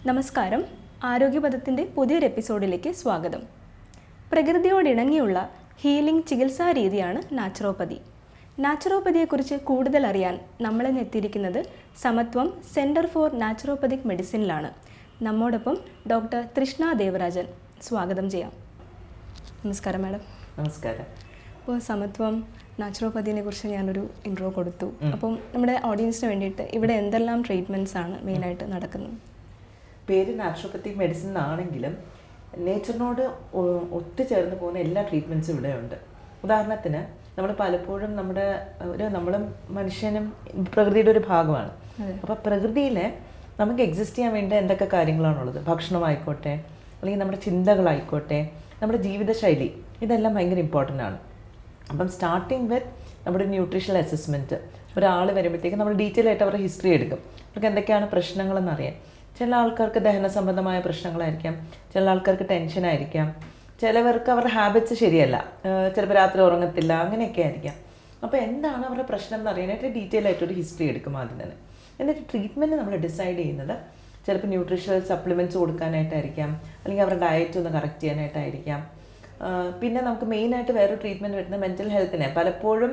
നമസ്കാരം. ആരോഗ്യപഥത്തിൻ്റെ പുതിയൊരു എപ്പിസോഡിലേക്ക് സ്വാഗതം. പ്രകൃതിയോടിണങ്ങിയുള്ള ഹീലിംഗ് ചികിത്സാ രീതിയാണ് നാച്ചുറോപ്പതി. നാച്ചുറോപ്പതിയെക്കുറിച്ച് കൂടുതൽ അറിയാൻ നമ്മളെ എത്തിയിരിക്കുന്നത് സമത്വം സെൻറ്റർ ഫോർ നാച്ചുറോപ്പതിക് മെഡിസിനിലാണ്. നമ്മോടൊപ്പം ഡോക്ടർ തൃഷ്ണ ദേവരാജൻ. സ്വാഗതം ചെയ്യാം. നമസ്കാരം മാഡം. നമസ്കാരം. അപ്പോൾ സമത്വം നാച്ചുറോപ്പതിനെ കുറിച്ച് ഞാനൊരു ഇൻട്രോ കൊടുത്തു. അപ്പം നമ്മുടെ ഓഡിയൻസിന് വേണ്ടിയിട്ട് ഇവിടെ എന്തെല്ലാം ട്രീറ്റ്മെൻറ്റ്സ് ആണ് മെയിനായിട്ട് നടക്കുന്നത്? പേര് നാച്ചുറോപ്പത്തിക് മെഡിസിൻ ആണെങ്കിലും നേച്ചറിനോട് ഒത്തുചേർന്ന് പോകുന്ന എല്ലാ ട്രീറ്റ്മെൻറ്റ്സും ഇവിടെയുണ്ട്. ഉദാഹരണത്തിന് നമ്മൾ പലപ്പോഴും നമ്മളും മനുഷ്യനും പ്രകൃതിയുടെ ഒരു ഭാഗമാണ്. അപ്പോൾ പ്രകൃതിയിൽ നമുക്ക് എക്സിസ്റ്റ് ചെയ്യാൻ വേണ്ട എന്തൊക്കെ കാര്യങ്ങളാണുള്ളത്, ഭക്ഷണമായിക്കോട്ടെ അല്ലെങ്കിൽ നമ്മുടെ ചിന്തകളായിക്കോട്ടെ, നമ്മുടെ ജീവിതശൈലി, ഇതെല്ലാം ഭയങ്കര ഇമ്പോർട്ടൻ്റ് ആണ്. അപ്പം സ്റ്റാർട്ടിങ് വിത്ത് നമ്മുടെ ന്യൂട്രീഷണൽ അസസ്മെൻറ്റ്. ഒരാൾ വരുമ്പോഴത്തേക്ക് നമ്മൾ ഡീറ്റെയിൽ ആയിട്ട് അവരുടെ ഹിസ്റ്ററി എടുക്കും. അവർക്ക് എന്തൊക്കെയാണ് പ്രശ്നങ്ങളെന്ന് അറിയാം. ചില ആൾക്കാർക്ക് ദഹന സംബന്ധമായ പ്രശ്നങ്ങളായിരിക്കാം, ചില ആൾക്കാർക്ക് ടെൻഷനായിരിക്കാം, ചിലവർക്ക് അവരുടെ ഹാബിറ്റ്സ് ശരിയല്ല, ചിലപ്പോൾ രാത്രി ഉറങ്ങത്തില്ല, അങ്ങനെയൊക്കെ ആയിരിക്കാം. അപ്പോൾ എന്താണ് അവരുടെ പ്രശ്നം എന്ന് അറിയാനായിട്ട് ഡീറ്റെയിൽ ആയിട്ടൊരു ഹിസ്റ്ററി എടുക്കും ആദ്യം തന്നെ. എന്നിട്ട് ട്രീറ്റ്മെൻറ്റ് നമ്മൾ ഡിസൈഡ് ചെയ്യുന്നത് ചിലപ്പോൾ ന്യൂട്രീഷണൽ സപ്ലിമെൻറ്റ്സ് കൊടുക്കാനായിട്ടായിരിക്കാം, അല്ലെങ്കിൽ അവരുടെ ഡയറ്റ് ഒന്ന് കറക്റ്റ് ചെയ്യാനായിട്ടായിരിക്കാം. പിന്നെ നമുക്ക് മെയിനായിട്ട് വേറൊരു ട്രീറ്റ്മെൻറ്റ് വരുന്നത് മെൻ്റൽ ഹെൽത്തിനെ. പലപ്പോഴും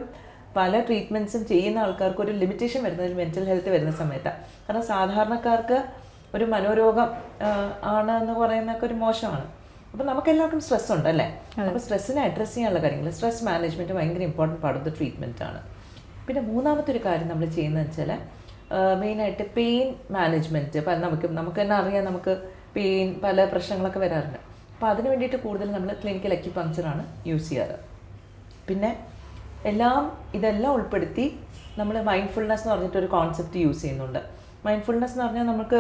പല ട്രീറ്റ്മെൻറ്റ്സും ചെയ്യുന്ന ആൾക്കാർക്ക് ഒരു ലിമിറ്റേഷൻ വരുന്നത് മെൻ്റൽ ഹെൽത്ത് വരുന്ന സമയത്താണ്. കാരണം സാധാരണക്കാർക്ക് ഒരു മനോരോഗം ആണ് എന്ന് പറയുന്നതൊക്കെ ഒരു മോശമാണ്. അപ്പോൾ നമുക്കെല്ലാവർക്കും സ്ട്രെസ് ഉണ്ട് അല്ലേ? അപ്പോൾ സ്ട്രെസ്സിനെ അഡ്രസ്സ് ചെയ്യാനുള്ള കാര്യങ്ങൾ, സ്ട്രെസ് മാനേജ്മെൻറ്റ് ഭയങ്കര important part of the treatment ആണ്. പിന്നെ മൂന്നാമത്തെ ഒരു കാര്യം നമ്മൾ ചെയ്യുന്നതെന്ന് വെച്ചാൽ മെയിനായിട്ട് പെയിൻ മാനേജ്മെൻറ്റ്. നമുക്ക് തന്നെ അറിയാം, നമുക്ക് പെയിൻ പല പ്രശ്നങ്ങളൊക്കെ വരാറുണ്ട്. അപ്പോൾ അതിന് വേണ്ടിയിട്ട് കൂടുതൽ നമ്മൾ ക്ലിനിക്കൽ അക്യുപങ്ക്ചറാണ് യൂസ് ചെയ്യാറ്. പിന്നെ ഇതെല്ലാം ഉൾപ്പെടുത്തി നമ്മൾ മൈൻഡ്ഫുൾനെസ് എന്ന് പറഞ്ഞിട്ടൊരു കോൺസെപ്റ്റ് യൂസ് ചെയ്യുന്നുണ്ട്. മൈൻഡ്ഫുൾനെസ് എന്ന് പറഞ്ഞാൽ നമുക്ക്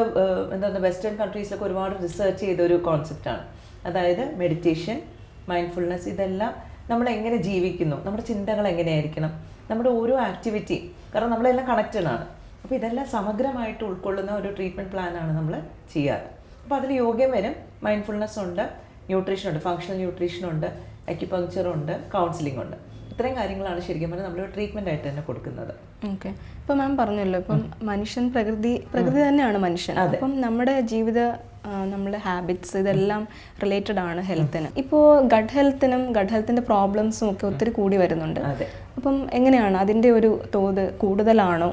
വെസ്റ്റേൺ കൺട്രീസിലൊക്കെ ഒരുപാട് റിസർച്ച് ചെയ്തൊരു കോൺസെപ്റ്റാണ്. അതായത് മെഡിറ്റേഷൻ, മൈൻഡ്ഫുൾനെസ്, ഇതെല്ലാം നമ്മൾ എങ്ങനെ ജീവിക്കുന്നു, നമ്മുടെ ചിന്തകൾ എങ്ങനെയായിരിക്കണം, നമ്മുടെ ഓരോ ആക്ടിവിറ്റി, കാരണം നമ്മളെല്ലാം കണക്റ്റഡ് ആണ്. അപ്പോൾ ഇതെല്ലാം സമഗ്രമായിട്ട് ഉൾക്കൊള്ളുന്ന ഒരു ട്രീറ്റ്മെൻറ്റ് പ്ലാനാണ് നമ്മൾ ചെയ്യാറ്. അപ്പോൾ അതിൽ യോഗയും വരും, മൈൻഡ്ഫുൾനെസ് ഉണ്ട്, ന്യൂട്രീഷനുണ്ട്, ഫങ്ഷണൽ ന്യൂട്രീഷനുണ്ട്, അക്യുപങ്ക്ചറുണ്ട്, കൗൺസിലിംഗ് ഉണ്ട്. ഇത്രയും കാര്യങ്ങളാണ് ശരിക്കും പറഞ്ഞാൽ നമ്മൾ ട്രീറ്റ്മെൻ്റ് ആയിട്ട് തന്നെ കൊടുക്കുന്നത്. ഓക്കെ. ഇപ്പോൾ മാം പറഞ്ഞല്ലോ, ഇപ്പം മനുഷ്യൻ പ്രകൃതി തന്നെയാണ് മനുഷ്യൻ. അപ്പം നമ്മുടെ നമ്മുടെ ഹാബിറ്റ്സ് ഇതെല്ലാം റിലേറ്റഡ് ആണ് ഹെൽത്തിന്. ഇപ്പോൾ ഗട്ട് ഹെൽത്തിൻ്റെ പ്രോബ്ലംസും ഒക്കെ ഒത്തിരി കൂടി വരുന്നുണ്ട്. അപ്പം എങ്ങനെയാണ് അതിൻ്റെ ഒരു തോത് കൂടുതലാണോ?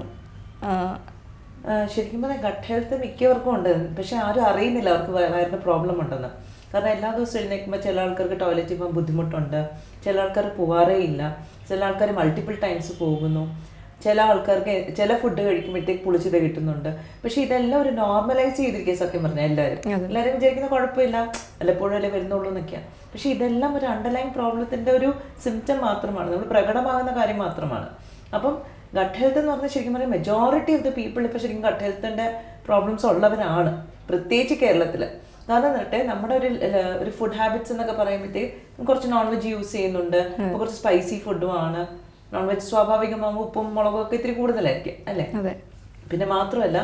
ശരിക്കും പറഞ്ഞാൽ ഗട്ട് ഹെൽത്ത് മിക്കവർക്കും ഉണ്ട്, പക്ഷെ ആരും അറിയുന്നില്ല അവർക്ക് വയറിന് പ്രോബ്ലം ഉണ്ടെന്ന്. കാരണം എല്ലാ ദിവസവും എഴുന്നേൽക്കുമ്പോൾ ചില ആൾക്കാർക്ക് ടോയ്ലറ്റിൽ പോകാൻ ബുദ്ധിമുട്ടുണ്ട്, ചില ആൾക്കാർ പോകാറേ ഇല്ല, ചില ആൾക്കാർ മൾട്ടിപ്പിൾ ടൈംസ് പോകുന്നു, ചില ആൾക്കാർക്ക് ചില ഫുഡ് കഴിക്കുമ്പോഴത്തേക്ക് പുളിച്ചത് കിട്ടുന്നുണ്ട്. പക്ഷെ ഇതെല്ലാം ഒരു നോർമലൈസ് ചെയ്തിരിക്കുക സത്യം പറഞ്ഞാൽ എല്ലാവരും വിചാരിക്കുന്ന കുഴപ്പമില്ല, വല്ലപ്പോഴും അല്ലേ വരുന്നുള്ളൂ എന്നൊക്കെയാണ്. പക്ഷെ ഇതെല്ലാം ഒരു അണ്ടർലൈൻ പ്രോബ്ലത്തിൻ്റെ ഒരു സിംറ്റം മാത്രമാണ്, നമ്മൾ പ്രകടമാകുന്ന കാര്യം മാത്രമാണ്. അപ്പം ഗട്ട് ഹെൽത്ത് എന്ന് പറഞ്ഞാൽ ശരിക്കും പറഞ്ഞാൽ മെജോറിറ്റി ഓഫ് ദ പീപ്പിൾ ഇപ്പോൾ ശരിക്കും ഗട്ട് ഹെൽത്തിൻ്റെ പ്രോബ്ലംസ് ഉള്ളവരാണ്, പ്രത്യേകിച്ച് കേരളത്തിൽ. കാരണം എന്നിട്ട് നമ്മുടെ ഒരു ഫുഡ് ഹാബിറ്റ്സ് എന്നൊക്കെ പറയുമ്പോഴത്തേക്ക് കുറച്ച് നോൺ വെജ് യൂസ് ചെയ്യുന്നുണ്ട്, ഇപ്പോൾ കുറച്ച് സ്പൈസി ഫുഡുമാണ്. നോൺ വെജ് സ്വാഭാവികമാകുമ്പോൾ ഉപ്പും മുളകും ഒക്കെ ഇത്തിരി കൂടുതലായിരിക്കും അല്ലേ? പിന്നെ മാത്രമല്ല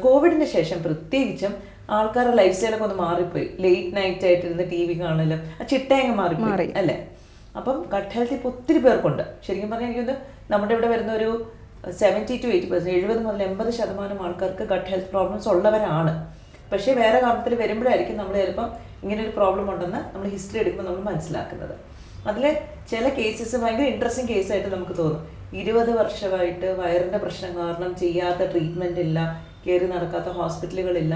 കോവിഡിന് ശേഷം പ്രത്യേകിച്ചും ആൾക്കാരുടെ ലൈഫ് സ്റ്റൈലൊക്കെ ഒന്ന് മാറിപ്പോയി. ലേറ്റ് നൈറ്റ് ആയിട്ടിരുന്ന് TV കാണലും ആ ചിട്ടയങ്ങ് മാറിപ്പോയി അല്ലേ? അപ്പം ഗട്ട് ഹെൽത്ത് ഇപ്പോൾ ഒത്തിരി പേർക്കുണ്ട്. ശരിക്കും പറഞ്ഞാൽ എനിക്കൊന്ന് നമ്മുടെ ഇവിടെ വരുന്ന ഒരു 70 to 80%, 70 മുതൽ 80% ആൾക്കാർക്ക് ഗട്ട് ഹെൽത്ത് പ്രോബ്ലംസ് ഉള്ളവരാണ്. പക്ഷേ വേറെ കാരണത്തിൽ വരുമ്പോഴായിരിക്കും നമ്മൾ ചിലപ്പം ഇങ്ങനെ ഒരു പ്രോബ്ലം ഉണ്ടെന്ന് നമ്മൾ ഹിസ്റ്ററി എടുക്കുമ്പോൾ നമ്മൾ മനസ്സിലാക്കുന്നത്. അതിൽ ചില കേസസ് ഭയങ്കര ഇൻട്രസ്റ്റിംഗ് കേസായിട്ട് നമുക്ക് തോന്നും. 20 വർഷമായിട്ട് വയറിൻ്റെ പ്രശ്നം കാരണം ചെയ്യാത്ത ട്രീറ്റ്മെൻറ്റ് ഇല്ല, കയറി നടക്കാത്ത ഹോസ്പിറ്റലുകളില്ല.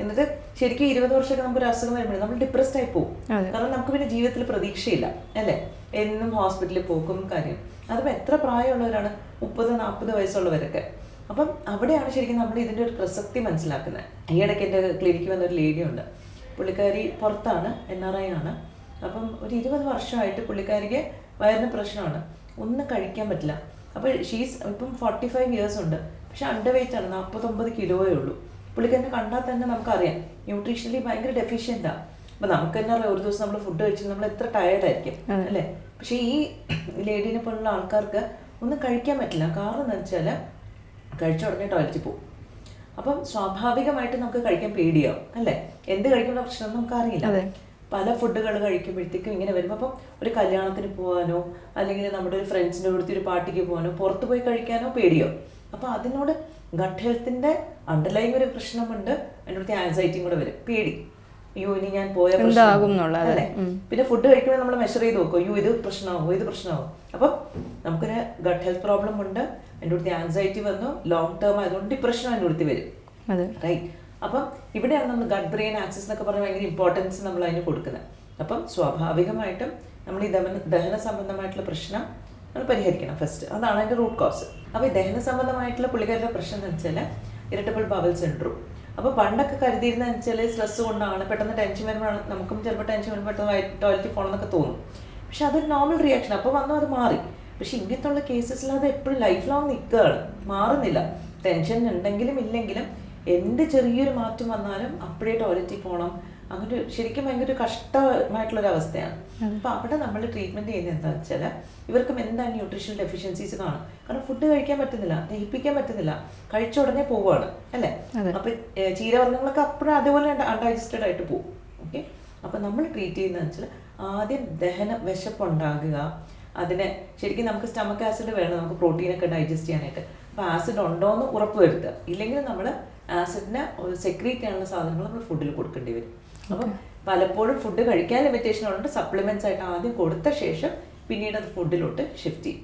എന്നിട്ട് ശരിക്കും 20 വർഷമൊക്കെ നമുക്കൊരു അസുഖം വരുമ്പോഴേ നമ്മൾ ഡിപ്രസ്ഡ് ആയി പോകും. കാരണം നമുക്ക് പിന്നെ ജീവിതത്തിൽ പ്രതീക്ഷയില്ല അല്ലേ? എന്നും ഹോസ്പിറ്റലിൽ പോക്കും കാര്യം. അതിപ്പോൾ എത്ര പ്രായമുള്ളവരാണ്, 30-40 വയസ്സുള്ളവരൊക്കെ. അപ്പം അവിടെയാണ് ശരിക്കും നമ്മൾ ഇതിൻ്റെ ഒരു പ്രസക്തി മനസ്സിലാക്കുന്നത്. ഈയിടയ്ക്ക് എൻ്റെ ക്ലിനിക്ക് വന്നൊരു ലേഡിയുണ്ട്, പുള്ളിക്കാരി പുറത്താണ്, NRI ആണ്. അപ്പം ഒരു 20 വർഷമായിട്ട് പുള്ളിക്കാരിക്ക് വയറിന് പ്രശ്നമാണ്, ഒന്നും കഴിക്കാൻ പറ്റില്ല. അപ്പോൾ ഇപ്പം 45 ഇയേഴ്സ് ഉണ്ട്, പക്ഷെ അണ്ടർ വെയിറ്റ് ആണ്, 49 കിലോയേ ഉള്ളൂ. പുള്ളിക്കാരനെ കണ്ടാൽ തന്നെ നമുക്കറിയാം ന്യൂട്രീഷണലി ഭയങ്കര ഡെഫിഷ്യൻ്റാണ്. അപ്പം നമുക്ക് തന്നെ അറിയാം, ഒരു ദിവസം നമ്മൾ ഫുഡ് കഴിച്ചാൽ നമ്മൾ എത്ര ടയേർഡായിരിക്കും അല്ലേ? പക്ഷേ ഈ ലേഡീനെ പോലുള്ള ആൾക്കാർക്ക് ഒന്നും കഴിക്കാൻ പറ്റില്ല. കാരണം എന്ന് വെച്ചാൽ കഴിച്ച ഉടനെ ടോയ്ലറ്റിൽ പോകും. അപ്പം സ്വാഭാവികമായിട്ട് നമുക്ക് കഴിക്കാൻ പേടിയാവും അല്ലേ? എന്ത് കഴിക്കുന്ന പ്രശ്നം നമുക്കറിയില്ല. പല ഫുഡുകൾ കഴിക്കുമ്പോഴത്തേക്കും ഇങ്ങനെ വരുമ്പോൾ അപ്പം ഒരു കല്യാണത്തിന് പോകാനോ അല്ലെങ്കിൽ നമ്മുടെ ഒരു ഫ്രണ്ട്സിൻ്റെ കൂടെ ഒരു പാർട്ടിക്ക് പോകാനോ പുറത്ത് പോയി കഴിക്കാനോ പേടിയോ. അപ്പോൾ അതിനോട് ഗട്ട് ഹെൽത്തിൻ്റെ അണ്ടർലൈൻ ഒരു പ്രശ്നമുണ്ട്, അതിൻ്റെ അടുത്ത് ആൻസൈറ്റിയും കൂടെ വരും, പേടി, അയ്യോ ഇനി ഞാൻ പോയ അല്ലേ. പിന്നെ ഫുഡ് കഴിക്കുമ്പോൾ നമ്മൾ മെഷർ ചെയ്ത് നോക്കും, അയ്യോ ഇത് പ്രശ്നമാകുമോ, ഇത് പ്രശ്നമാകും. അപ്പം നമുക്കൊരു ഗട്ട് ഹെൽത്ത് പ്രോബ്ലം ഉണ്ട്, അതിൻ്റെ അടുത്ത് ആൻസൈറ്റി വന്നു, ലോങ് ടേം ആയതുകൊണ്ട് ഡിപ്രഷൻ അതിൻ്റെ അടുത്ത് വരും, റൈറ്റ്. അപ്പം ഇവിടെയാണ് നമ്മൾ ഗട്ട് ബ്രെയിൻ ആക്സിസ് എന്നൊക്കെ പറഞ്ഞാൽ ഭയങ്കര ഇമ്പോർട്ടൻസ് നമ്മൾ അതിന് കൊടുക്കുന്നത്. അപ്പം സ്വാഭാവികമായിട്ടും നമ്മൾ ഈ ദഹന സംബന്ധമായിട്ടുള്ള പ്രശ്നം നമ്മൾ പരിഹരിക്കണം ഫസ്റ്റ്, അതാണ് അതിൻ്റെ റൂട്ട് കോസ്. അപ്പോൾ ഈ ദഹന സംബന്ധമായിട്ടുള്ള പുള്ളിക്കാരുടെ പ്രശ്നം എന്ന് വെച്ചാൽ ഇറിറ്റബിൾ ബവൽ സിൻഡ്രോം. അപ്പോൾ പണ്ടൊക്കെ കരുതിയിരുന്നതെന്ന് വെച്ചാൽ സ്ട്രെസ് കൊണ്ടാണ്, പെട്ടെന്ന് ടെൻഷൻ വരുമ്പോഴാണ്, നമുക്കും ചിലപ്പോൾ ടെൻഷൻ വരുമ്പോൾ പെട്ടെന്ന് ടോയ്ലറ്റിൽ പോകണമെന്നൊക്കെ തോന്നും. പക്ഷെ അതൊരു നോർമൽ റിയാക്ഷൻ, അപ്പോൾ വന്നു അത് മാറി. പക്ഷെ ഇങ്ങനത്തെ ഉള്ള കേസസിൽ അത് എപ്പോഴും ലൈഫ് ലോങ് നിൽക്കുകയാണ്, മാറുന്നില്ല. ടെൻഷൻ ഉണ്ടെങ്കിലും ഇല്ലെങ്കിലും എന്ത് ചെറിയൊരു മാറ്റം വന്നാലും അപ്പോഴേ ടോയ്ലറ്റിൽ പോകണം, അങ്ങനെ ശരിക്കും ഭയങ്കര കഷ്ടമായിട്ടുള്ളൊരവസ്ഥയാണ്. അപ്പോൾ അവിടെ നമ്മൾ ട്രീറ്റ്മെൻറ്റ് ചെയ്യുന്നത് എന്താണെന്ന് വെച്ചാൽ ഇവർക്കും എന്താണ് ന്യൂട്രീഷണൽ ഡെഫിഷ്യൻസീസ് കാണും. കാരണം ഫുഡ് കഴിക്കാൻ പറ്റുന്നില്ല, ദഹിപ്പിക്കാൻ പറ്റുന്നില്ല, കഴിച്ച ഉടനെ പോവുകയാണ് അല്ലേ. അപ്പോൾ ചീരവർഗ്ഗങ്ങളൊക്കെ അപ്പോഴും അതേപോലെ അൺഡൈജസ്റ്റഡ് ആയിട്ട് പോകും. ഓക്കെ, അപ്പോൾ നമ്മൾ ട്രീറ്റ് ചെയ്യുന്നതെന്ന് വെച്ചാൽ ആദ്യം ദഹന വിശപ്പുണ്ടാകുക, അതിനെ ശരിക്കും നമുക്ക് സ്റ്റമക്ക് ആസിഡ് വേണം നമുക്ക് പ്രോട്ടീനൊക്കെ ഡൈജസ്റ്റ് ചെയ്യാനായിട്ട്. അപ്പോൾ ആസിഡ് ഉണ്ടോ എന്ന് ഉറപ്പ് വരുത്തുക, ഇല്ലെങ്കിൽ നമ്മൾ ആസിഡിനെ സെക്രീറ്റ് ചെയ്യാനുള്ള സാധനങ്ങൾ നമ്മൾ ഫുഡിൽ കൊടുക്കേണ്ടി വരും. അപ്പം പലപ്പോഴും ഫുഡ് കഴിക്കാൻ ലിമിറ്റേഷൻ ഉള്ളത് സപ്ലിമെന്റ്സ് ആയിട്ട് ആദ്യം കൊടുത്ത ശേഷം പിന്നീട് അത് ഫുഡിലോട്ട് ഷിഫ്റ്റ് ചെയ്യും.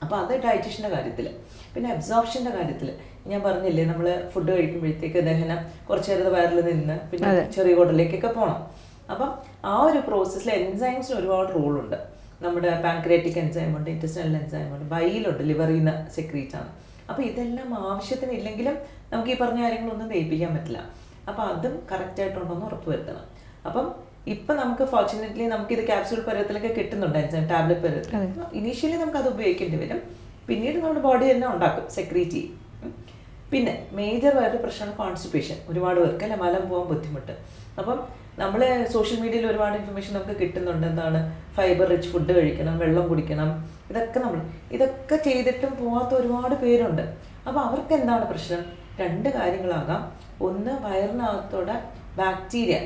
അപ്പോൾ അത് ഡൈജഷൻ്റെ കാര്യത്തിൽ. പിന്നെ അബ്സോർപ്ഷൻ്റെ കാര്യത്തിൽ ഞാൻ പറഞ്ഞില്ലേ, നമ്മൾ ഫുഡ് കഴിക്കുമ്പോഴത്തേക്ക് ദഹനം കുറച്ച് നേരത്തെ വയറിൽ നിന്ന് പിന്നെ ചെറിയ കുടലിലേക്കൊക്കെ പോകണം. അപ്പം ആ ഒരു പ്രോസസ്സിൽ എൻസൈംസിന് ഒരുപാട് റോളുണ്ട്. നമ്മുടെ പാൻക്രിയാറ്റിക് എൻസൈം ഉണ്ട്, ഇൻറ്റെസ്റ്റിനൽ എൻസൈം ഉണ്ട്, ബൈലുണ്ട്, ലിവറിൽ നിന്ന് സെക്രീറ്റ് ആണ്. അപ്പോൾ ഇതെല്ലാം ആവശ്യത്തിന് ഇല്ലെങ്കിലും നമുക്ക് ഈ പറഞ്ഞ കാര്യങ്ങളൊന്നും ദഹിപ്പിക്കാൻ പറ്റില്ല. അപ്പോൾ അതും കറക്റ്റായിട്ടുണ്ടോയെന്ന് ഉറപ്പ് വരുത്തണം. അപ്പം ഇപ്പം നമുക്ക് ഫോർച്യുനേറ്റ്ലി നമുക്കിത് ക്യാപ്സ്യൂൾ പരുവത്തിലൊക്കെ കിട്ടുന്നുണ്ട്, എൻസൈം ടാബ്ലറ്റ് പരുവത്തിൽ. ഇനീഷ്യലി നമുക്കത് ഉപയോഗിക്കേണ്ടി വരും, പിന്നീട് നമ്മുടെ ബോഡി തന്നെ ഉണ്ടാക്കും, സെക്രീറ്റ് ചെയ്യും. പിന്നെ മേജർ ആയിട്ട് പ്രശ്നമാണ് കോൺസ്റ്റിപ്പേഷൻ. ഒരുപാട് പേർക്ക് അല്ലെ മലം പോകാൻ ബുദ്ധിമുട്ട്. അപ്പം നമ്മൾ സോഷ്യൽ മീഡിയയിൽ ഒരുപാട് ഇൻഫർമേഷൻ നമുക്ക് കിട്ടുന്നുണ്ട്, എന്താണ് ഫൈബർ റിച്ച് ഫുഡ് കഴിക്കണം, വെള്ളം കുടിക്കണം, ഇതൊക്കെ ചെയ്തിട്ടും പോകാത്ത ഒരുപാട് പേരുണ്ട്. അപ്പോൾ അവർക്ക് എന്താണ് പ്രശ്നം? രണ്ട് കാര്യങ്ങളാകാം. ഒന്ന്, വയറിനകത്തോടെ ബാക്ടീരിയ,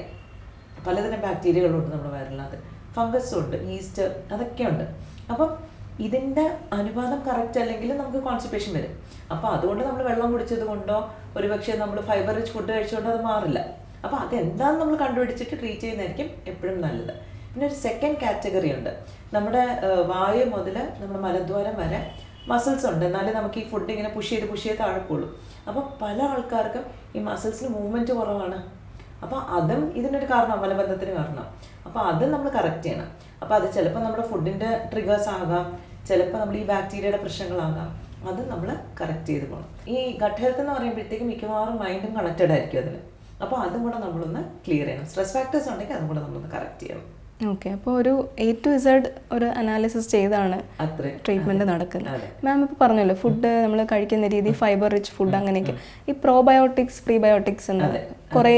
പലതരം ബാക്ടീരിയകളുണ്ട് നമ്മുടെ വയറിനകത്ത്, ഫംഗസും ഉണ്ട്, ഈസ്റ്റ്, അതൊക്കെയുണ്ട്. അപ്പം ഇതിൻ്റെ അനുപാതം കറക്റ്റ് അല്ലെങ്കിൽ നമുക്ക് കോൺസ്റ്റിപ്പേഷൻ വരും. അപ്പോൾ അതുകൊണ്ട് നമ്മൾ വെള്ളം കുടിച്ചത് കൊണ്ടോ ഒരുപക്ഷെ നമ്മൾ ഫൈബർ റിച്ച് ഫുഡ് കഴിച്ചുകൊണ്ടോ അത് മാറില്ല. അപ്പോൾ അതെന്താണെന്ന് നമ്മൾ കണ്ടുപിടിച്ചിട്ട് ട്രീറ്റ് ചെയ്യുന്നതായിരിക്കും എപ്പോഴും നല്ലത്. പിന്നെ ഒരു സെക്കൻഡ് കാറ്റഗറി ഉണ്ട്. നമ്മുടെ വായു മുതൽ നമ്മുടെ മലദ്വാരം വരെ മസിൽസ് ഉണ്ട്, എന്നാലേ നമുക്ക് ഈ ഫുഡ് ഇങ്ങനെ പുഷ് ചെയ്ത് താഴെപ്പോളൂ. അപ്പോൾ പല ആൾക്കാർക്കും ഈ മസിൽസിന് മൂവ്മെൻറ്റ് കുറവാണ്. അപ്പോൾ അതും ഇതിനൊരു കാരണം, മലബന്ധത്തിന് കാരണം. അപ്പോൾ അതും നമ്മൾ കറക്റ്റ് ചെയ്യണം. അപ്പോൾ അത് ചിലപ്പോൾ നമ്മുടെ ഫുഡിൻ്റെ ട്രിഗേഴ്സ് ആകാം, ചിലപ്പോൾ നമ്മൾ ഈ ബാക്ടീരിയയുടെ പ്രശ്നങ്ങളാകാം. അത് നമ്മൾ കറക്റ്റ് ചെയ്ത് പോകണം. ഈ ഗട്ട് ഹെൽത്ത് എന്ന് പറയുമ്പോഴത്തേക്കും മിക്കവാറും മൈൻഡും കണക്റ്റഡ് ആയിരിക്കും അതിൽ. അപ്പോൾ അതും കൂടെ നമ്മളൊന്ന് ക്ലിയർ ചെയ്യണം. സ്ട്രെസ് ഫാക്ടേഴ്സ് ഉണ്ടെങ്കിൽ അതും കൂടെ നമ്മളൊന്ന് കറക്റ്റ് ചെയ്യണം. ഓക്കെ, അപ്പോൾ ഒരു A to Z ഒരു അനാലിസിസ് ചെയ്താണ് ട്രീറ്റ്മെൻറ്റ് നടക്കുന്നത്. മാം ഇപ്പോൾ പറഞ്ഞല്ലോ ഫുഡ് നമ്മൾ കഴിക്കുന്ന രീതി, ഫൈബർ റിച്ച് ഫുഡ്, അങ്ങനെയൊക്കെ. ഈ പ്രോബയോട്ടിക്സ്, പ്രീബയോട്ടിക്സ് എന്ന് കുറേ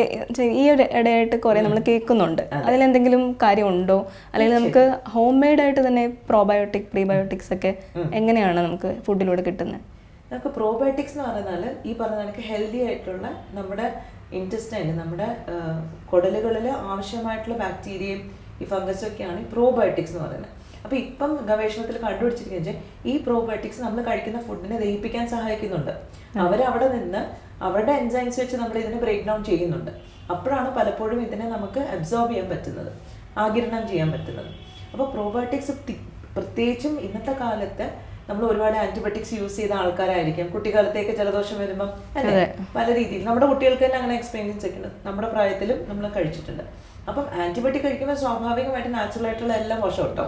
ഈ ഒരു ഇടയായിട്ട് കുറേ നമ്മൾ കേൾക്കുന്നുണ്ട്. അതിലെന്തെങ്കിലും കാര്യമുണ്ടോ? അല്ലെങ്കിൽ നമുക്ക് ഹോം മെയ്ഡ് ആയിട്ട് തന്നെ പ്രോബയോട്ടിക്, പ്രീബയോട്ടിക്സ് ഒക്കെ എങ്ങനെയാണ് നമുക്ക് ഫുഡിലൂടെ കിട്ടുന്നത്? നമുക്ക് പ്രോബയോട്ടിക്സ് എന്ന് പറഞ്ഞാൽ ഈ പറഞ്ഞ കണക്ക് ഹെൽത്തി ആയിട്ടുള്ള നമ്മുടെ ഇൻറ്റെസ്റ്റൈനിൽ, നമ്മുടെ കുടലുകളിൽ ആവശ്യമായിട്ടുള്ള ബാക്ടീരിയയും ഈ ഫംഗസൊക്കെയാണ് ഈ പ്രോബയോട്ടിക്സ് എന്ന് പറയുന്നത്. അപ്പോൾ ഇപ്പം ഗവേഷണത്തിൽ കണ്ടുപിടിച്ചിരിക്കുന്നത് ഈ പ്രോബയോട്ടിക്സ് നമ്മൾ കഴിക്കുന്ന ഫുഡിനെ ദഹിപ്പിക്കാൻ സഹായിക്കുന്നുണ്ട്. അവരവിടെ നിന്ന് അവരുടെ എൻസൈംസ് വെച്ച് നമ്മൾ ഇതിനെ ബ്രേക്ക് ഡൗൺ ചെയ്യുന്നുണ്ട്. അപ്പോഴാണ് പലപ്പോഴും ഇതിനെ നമുക്ക് അബ്സോർബ് ചെയ്യാൻ പറ്റുന്നത്, ആഗിരണം ചെയ്യാൻ പറ്റുന്നത്. അപ്പോൾ പ്രോബയോട്ടിക്സ് പ്രത്യേകിച്ചും ഇന്നത്തെ കാലത്ത് നമ്മൾ ഒരുപാട് ആന്റിബയോട്ടിക്സ് യൂസ് ചെയ്ത ആൾക്കാരായിരിക്കും. കുട്ടിക്കാലത്തേക്ക് ജലദോഷം വരുമ്പം അല്ലേ പല രീതിയിൽ നമ്മുടെ കുട്ടികൾക്ക് തന്നെ അങ്ങനെ എക്സ്പീരിയൻസ് ഒക്കെ ഉണ്ട്. നമ്മുടെ പ്രായത്തിലും നമ്മൾ കഴിച്ചിട്ടുണ്ട്. അപ്പം ആന്റിബയോട്ടിക് കഴിക്കുമ്പോൾ സ്വാഭാവികമായിട്ട് നാച്ചുറൽ ആയിട്ടുള്ള എല്ലാം മോശം കേട്ടോ.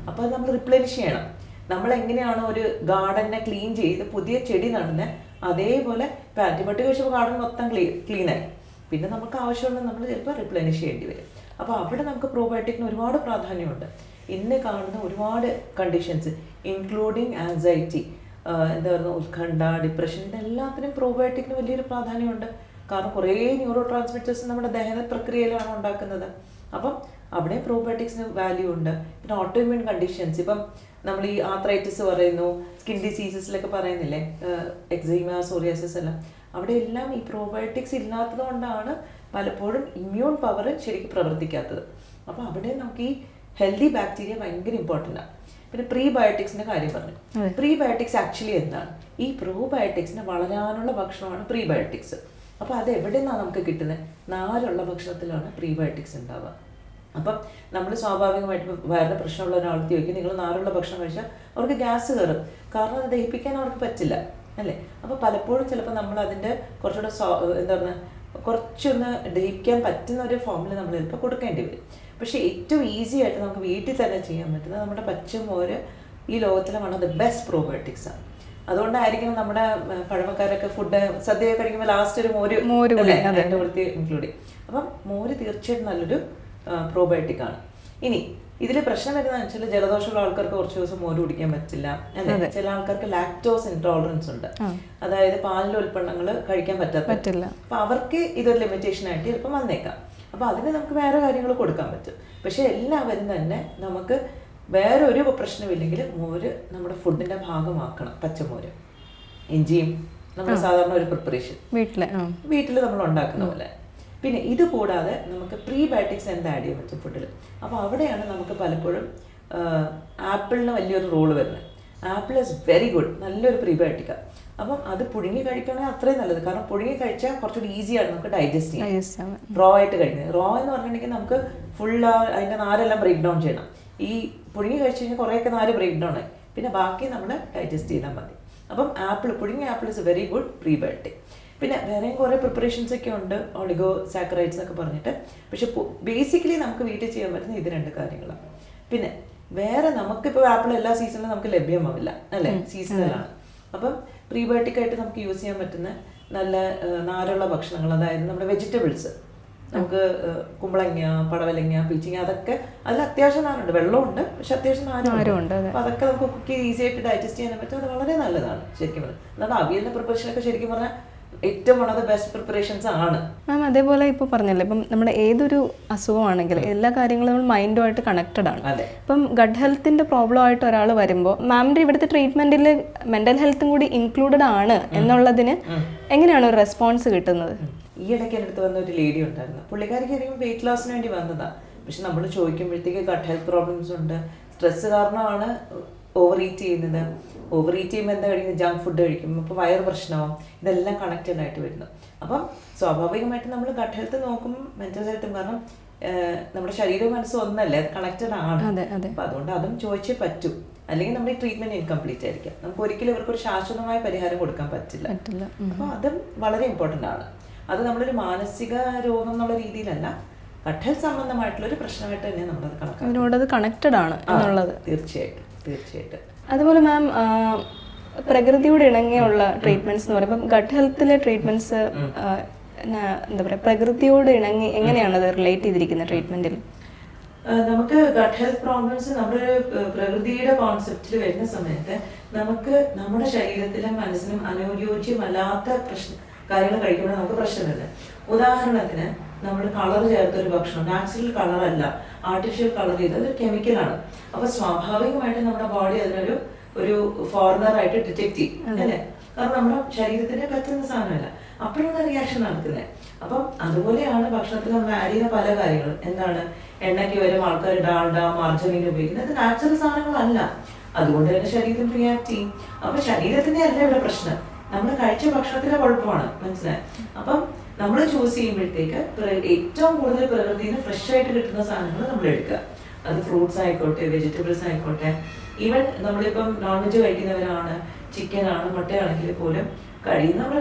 അപ്പോൾ അത് നമ്മൾ റിപ്ലേനിഷ് ചെയ്യണം. നമ്മൾ എങ്ങനെയാണോ ഒരു ഗാർഡനെ ക്ലീൻ ചെയ്ത് പുതിയ ചെടി നടുന്നത്, അതേപോലെ ഇപ്പോൾ ആന്റിബയോട്ടിക് കഴിച്ചപ്പോൾ ഗാർഡൻ മൊത്തം ക്ലീനായി. പിന്നെ നമുക്ക് ആവശ്യമുള്ള നമ്മൾ ചിലപ്പോൾ റിപ്ലേനിഷ് ചെയ്യേണ്ടി വരും. അപ്പോൾ അവിടെ നമുക്ക് പ്രോബയോട്ടിക്കിന് ഒരുപാട് പ്രാധാന്യമുണ്ട്. ഇന്ന് കാണുന്ന ഒരുപാട് കണ്ടീഷൻസ് ഇൻക്ലൂഡിങ് ആൻസൈറ്റി, എന്താ പറയുക, ഉത്കണ്ഠ, ഡിപ്രഷൻ, ഇതെല്ലാത്തിനും പ്രോബയോട്ടിക്കിന് വലിയൊരു പ്രാധാന്യമുണ്ട്. കാരണം കുറേ ന്യൂറോ ട്രാൻസ്മിറ്റേഴ്സ് നമ്മുടെ ദഹന പ്രക്രിയയിലാണ് ഉണ്ടാക്കുന്നത്. അപ്പം അവിടെ പ്രോബയോട്ടിക്സിന് വാല്യൂ ഉണ്ട്. പിന്നെ ഓട്ടോഇമ്യൂൺ കണ്ടീഷൻസ്, ഇപ്പം നമ്മൾ ഈ ആർത്രൈറ്റിസ് പറയുന്നു, സ്കിൻ ഡിസീസസിലൊക്കെ പറയുന്നില്ലേ, എക്സീമ, സോറിയാസിസ് എല്ലാം, അവിടെ എല്ലാം ഈ പ്രോബയോട്ടിക്സ് ഇല്ലാത്തത് കൊണ്ടാണ് പലപ്പോഴും ഇമ്മ്യൂൺ പവർ ശരിക്കും പ്രവർത്തിക്കാത്തത്. അപ്പോൾ അവിടെ നമുക്ക് ഈ ഹെൽത്തി ബാക്ടീരിയ ഭയങ്കര ഇമ്പോർട്ടൻ്റ് ആണ്. പിന്നെ പ്രീബയോട്ടിക്സിൻ്റെ കാര്യം പറഞ്ഞു. പ്രീബയോട്ടിക്സ് ആക്ച്വലി എന്താണ്? ഈ പ്രോബയോട്ടിക്സിന് വളരാനുള്ള ഭക്ഷണമാണ് പ്രീബയോട്ടിക്സ്. അപ്പോൾ അത് എവിടെ നിന്നാണ് നമുക്ക് കിട്ടുന്നത്? നാരുള്ള ഭക്ഷണത്തിലാണ് പ്രീബയോട്ടിക്സ് ഉണ്ടാവുക. അപ്പം നമ്മൾ സ്വാഭാവികമായിട്ട് വയറിന് പ്രശ്നമുള്ള ഒരാൾക്ക് ചോദിക്കും, നിങ്ങൾ നാരുള്ള ഭക്ഷണം കഴിച്ചാൽ അവർക്ക് ഗ്യാസ് കയറും, കാരണം അത് ദഹിപ്പിക്കാൻ അവർക്ക് പറ്റില്ല അല്ലേ. അപ്പോൾ പലപ്പോഴും ചിലപ്പോൾ നമ്മൾ അതിൻ്റെ കുറച്ചുകൂടെ എന്താ പറയുക, കുറച്ചൊന്ന് ദഹിക്കാൻ പറ്റുന്ന ഒരു ഫോമിൽ നമ്മൾ ചിലപ്പോൾ കൊടുക്കേണ്ടി വരും. പക്ഷേ ഏറ്റവും ഈസി ആയിട്ട് നമുക്ക് വീട്ടിൽ തന്നെ ചെയ്യാൻ പറ്റുന്നത് നമ്മുടെ പച്ചമോര് ഈ ലോകത്തിലെ വൺ ഓഫ് ദ ബെസ്റ്റ് പ്രോബയോട്ടിക്സാണ്. അതുകൊണ്ടായിരിക്കും നമ്മുടെ പഴമക്കാരൊക്കെ ഫുഡ് സദ്യ കഴിക്കുമ്പോൾ ലാസ്റ്റ് ഒരു മോര് ഇൻക്ലൂഡ് ചെയ്യും. അപ്പം മോര് തീർച്ചയായിട്ടും നല്ലൊരു പ്രോബയോട്ടിക് ആണ്. ഇനി ഇതിൽ പ്രശ്നം വരുന്നതെന്ന് വെച്ചാൽ ജലദോഷമുള്ള ആൾക്കാർക്ക് കുറച്ച് ദിവസം മോര് കുടിക്കാൻ പറ്റില്ല അല്ലേ. ചില ആൾക്കാർക്ക് ലാക്ടോസ് ഇൻടോളറൻസ് ഉണ്ട്, അതായത് പാലിന്റെ ഉൽപ്പന്നങ്ങൾ കഴിക്കാൻ പറ്റില്ല. അപ്പൊ അവർക്ക് ഇതൊരു ലിമിറ്റേഷൻ ആയിട്ട് ചിലപ്പോൾ വന്നേക്കാം. അപ്പൊ അതിന് നമുക്ക് വേറെ കാര്യങ്ങൾ കൊടുക്കാൻ പറ്റും. പക്ഷെ എല്ലാവരും തന്നെ നമുക്ക് വേറെ ഒരു പ്രശ്നമില്ലെങ്കിൽ മോര് നമ്മുടെ ഫുഡിന്റെ ഭാഗമാക്കണം. പച്ചമോര്, ഇഞ്ചിയും നമ്മൾ സാധാരണ ഒരു പ്രിപ്പറേഷൻ വീട്ടിൽ നമ്മൾ ഉണ്ടാക്കുന്ന പോലെ. പിന്നെ ഇത് കൂടാതെ നമുക്ക് പ്രീബയോട്ടിക്സ് എന്ത് ആഡ് ചെയ്യാൻ പറ്റും ഫുഡിൽ. അപ്പോൾ അവിടെയാണ് നമുക്ക് പലപ്പോഴും ആപ്പിളിന് വലിയൊരു റോള് വരുന്നത്. ആപ്പിൾ ഈസ് വെരി ഗുഡ്, നല്ലൊരു പ്രീബയോട്ടിക്കാണ്. അപ്പം അത് പുഴുങ്ങി കഴിക്കുകയാണെങ്കിൽ അത്രയും നല്ലത്. കാരണം പുഴുങ്ങി കഴിച്ചാൽ കുറച്ചുകൂടി ഈസിയാണ് നമുക്ക് ഡൈജസ്റ്റ് ചെയ്യാം. റോ ആയിട്ട് കഴിക്കുന്നത്, റോ എന്ന് പറഞ്ഞിട്ടുണ്ടെങ്കിൽ നമുക്ക് അതിൻ്റെ നാരെല്ലാം ബ്രേക്ക് ഡൗൺ ചെയ്യണം. ഈ പുഴുങ്ങി കഴിച്ച് കഴിഞ്ഞാൽ കുറേയൊക്കെ നാര് ബ്രേക്ക് ഡൗൺ ആയി, പിന്നെ ബാക്കി നമ്മൾ ഡൈജസ്റ്റ് ചെയ്താൽ മതി. അപ്പം പുഴുങ്ങിയ apple is A very good prebiotic. പിന്നെ വേറെയും കുറേ പ്രിപ്പറേഷൻസ് ഒക്കെ ഉണ്ട്, ഒളിഗോ സാക്കറൈഡ്സ് എന്നൊക്കെ പറഞ്ഞിട്ട്. പക്ഷെ ബേസിക്കലി നമുക്ക് വീട്ടിൽ ചെയ്യാൻ പറ്റുന്ന ഇത് 2 കാര്യങ്ങളാണ്. പിന്നെ വേറെ നമുക്കിപ്പോൾ ആപ്പിൾ എല്ലാ സീസണിലും നമുക്ക് ലഭ്യമാവില്ല അല്ലേ, സീസണലാണ്. അപ്പം പ്രീബയോട്ടിക് ആയിട്ട് നമുക്ക് യൂസ് ചെയ്യാൻ പറ്റുന്ന നല്ല നാരുള്ള ഭക്ഷണങ്ങൾ, അതായത് നമ്മുടെ വെജിറ്റബിൾസ്, നമുക്ക് കുമ്പളങ്ങ, പടവലങ്ങ, പീച്ചിങ്ങ, അതൊക്കെ അതിൽ അത്യാവശ്യം നാരുണ്ട്, വെള്ളമുണ്ട്, പക്ഷെ അത്യാവശ്യം നാരുണ്ട്. അപ്പോൾ അതൊക്കെ നമുക്ക് കുക്ക് ചെയ്ത് ഈസി ആയിട്ട് ഡൈജസ്റ്റ് ചെയ്യാൻ പറ്റും. അത് വളരെ നല്ലതാണ് ശരിക്കും പറഞ്ഞാൽ. അതാണ് അവിയലിൻ്റെ പ്രിപ്പറേഷനൊക്കെ ശരിക്കും പറഞ്ഞാൽ ഏറ്റവും one of the best preparations ആണ് മാം. അതേപോലെ ഇപ്പോൾ പറഞ്ഞല്ലോ, ഇപ്പം നമ്മുടെ ഏതൊരു അസുഖമാണെങ്കിലും എല്ലാ കാര്യങ്ങളും നമ്മൾ മൈൻഡുമായിട്ട് കണക്റ്റഡ് ആണ്. ഇപ്പം ഗട്ട് ഹെൽത്തിന്റെ പ്രോബ്ലം ആയിട്ട് ഒരാൾ വരുമ്പോൾ മാമിന്റെ ഇവിടുത്തെ ട്രീറ്റ്മെന്റിൽ മെന്റൽ ഹെൽത്തും കൂടി ഇൻക്ലൂഡഡ് ആണ് എന്നുള്ളതിന് എങ്ങനെയാണ് ഒരു റെസ്പോൺസ് കിട്ടുന്നത്? ഈ ഇടയ്ക്ക് എൻ്റെ അടുത്ത് വന്ന ഒരു ലേഡി ഉണ്ടായിരുന്നു. പുള്ളിക്കാരിക്ക് ആയിരിക്കും വെയിറ്റ് ലോസിന് വേണ്ടി വന്നതാണ്. പക്ഷെ നമ്മൾ ചോദിക്കുമ്പോഴത്തേക്ക് ഗട്ട് ഹെൽത്ത് പ്രോബ്ലംസ് ഉണ്ട്, സ്ട്രെസ് കാരണമാണ് ഓവർ ഈറ്റ് ചെയ്യുന്നത്. ഓവർ ഈറ്റ് ചെയ്യുമ്പോൾ എന്താ കഴിക്കുന്നത്? ജങ്ക് ഫുഡ് കഴിക്കും, അപ്പോൾ വയറ് പ്രശ്നമാവും. ഇതെല്ലാം കണക്റ്റഡ് ആയിട്ട് വരുന്നു. അപ്പം സ്വാഭാവികമായിട്ട് നമ്മൾ ഗട്ട് ഹെൽത്ത് നോക്കുമ്പോൾ മെന്റൽ ഹെൽത്തും, കാരണം നമ്മുടെ ശരീരവും മനസ്സും ഒന്നല്ലേ, കണക്റ്റഡ് ആണ്. അപ്പം അതുകൊണ്ട് അതും ചോദിച്ചേ പറ്റൂ, അല്ലെങ്കിൽ നമ്മുടെ ഈ ട്രീറ്റ്മെന്റ് ഇൻകംപ്ലീറ്റ് ആയിരിക്കും. നമുക്ക് ഒരിക്കലും ഇവർക്കൊരു ശാശ്വതമായ പരിഹാരം കൊടുക്കാൻ പറ്റില്ല. അപ്പോൾ അതും വളരെ ഇമ്പോർട്ടൻ്റ് ആണ്. അത് നമ്മളൊരു മാനസിക രോഗം എന്നുള്ള രീതിയിലല്ല, ഗട്ട് ഹെൽത്ത് സംബന്ധമായിട്ടുള്ളൊരു പ്രശ്നമായിട്ട് തന്നെ നമ്മളത് കണക്കാക്കുന്നത് കണക്റ്റഡ് ആണ് എന്നുള്ളത്. തീർച്ചയായിട്ടും തീർച്ചയായിട്ടും. അതുപോലെ മാം, പ്രകൃതിയോട് ഇണങ്ങിയുള്ള ട്രീറ്റ്മെന്റ്സ് എന്ന് പറയുമ്പോൾ ഗട്ട് ഹെൽത്തിലെ ട്രീറ്റ്മെന്റ്സ് എന്താ പറയുക, പ്രകൃതിയോട് ഇണങ്ങി എങ്ങനെയാണ് അത് റിലേറ്റ് ചെയ്തിരിക്കുന്നത് ട്രീറ്റ്മെന്റിൽ? നമുക്ക് ഗട്ട് ഹെൽത്ത് പ്രോബ്ലംസ് നമ്മുടെ പ്രകൃതിയുടെ കോൺസെപ്റ്റിൽ വരുന്ന സമയത്ത് നമുക്ക് നമ്മുടെ ശരീരത്തിലും മനസ്സിനും അനുയോജ്യമല്ലാത്ത കാര്യങ്ങൾ കഴിക്കുമ്പോൾ നമുക്ക് പ്രശ്നമില്ല. ഉദാഹരണത്തിന് നമ്മൾ കളർ ചേർത്തൊരു ഭക്ഷണം, നാച്ചുറൽ കളർ അല്ല, ആർട്ടിഫിഷ്യൽ കളർ ചെയ്തത് കെമിക്കലാണ്. അപ്പൊ സ്വാഭാവികമായിട്ട് നമ്മുടെ ബോഡി അതിനൊരു ഫോറിനർ ആയിട്ട് ഡിറ്റക്ട് ചെയ്യും അല്ലേ, കാരണം നമ്മുടെ ശരീരത്തിന് പറ്റുന്ന സാധനമല്ല, അപ്പോഴാണ് റിയാക്ഷൻ നടക്കുന്നത്. അപ്പം അതുപോലെയാണ് ഭക്ഷണത്തിൽ നമ്മൾ ആഡ് ചെയ്യുന്ന പല കാര്യങ്ങളും. എന്താണ്, എണ്ണയ്ക്ക് വരും ആൾക്കാർ ഡാൽഡ, മാർജറിൻ ഉപയോഗിക്കുന്നത്, അത് നാച്ചുറൽ സാധനങ്ങളല്ല, അതുകൊണ്ട് തന്നെ ശരീരം റിയാക്ട് ചെയ്യും. അപ്പൊ ശരീരത്തിന്റെ അല്ല ഇവിടെ പ്രശ്നം, നമ്മൾ കഴിച്ച ഭക്ഷണത്തിന്റെ കുഴപ്പമാണ്, മനസ്സിലായി. അപ്പം നമ്മൾ ചൂസ് ചെയ്യുമ്പോഴത്തേക്ക് ഏറ്റവും കൂടുതൽ പ്രകൃതിയിൽ നിന്ന് ഫ്രഷ് ആയിട്ട് കിട്ടുന്ന സാധനങ്ങൾ നമ്മൾ എടുക്കുക. അത് ഫ്രൂട്ട്സ് ആയിക്കോട്ടെ, വെജിറ്റബിൾസ് ആയിക്കോട്ടെ, ഈവൻ നമ്മളിപ്പം നോൺ വെജ് കഴിക്കുന്നവരാണ്, ചിക്കൻ ആണ്, മുട്ടയാണെങ്കിൽ പോലും കഴിയുന്ന നമ്മുടെ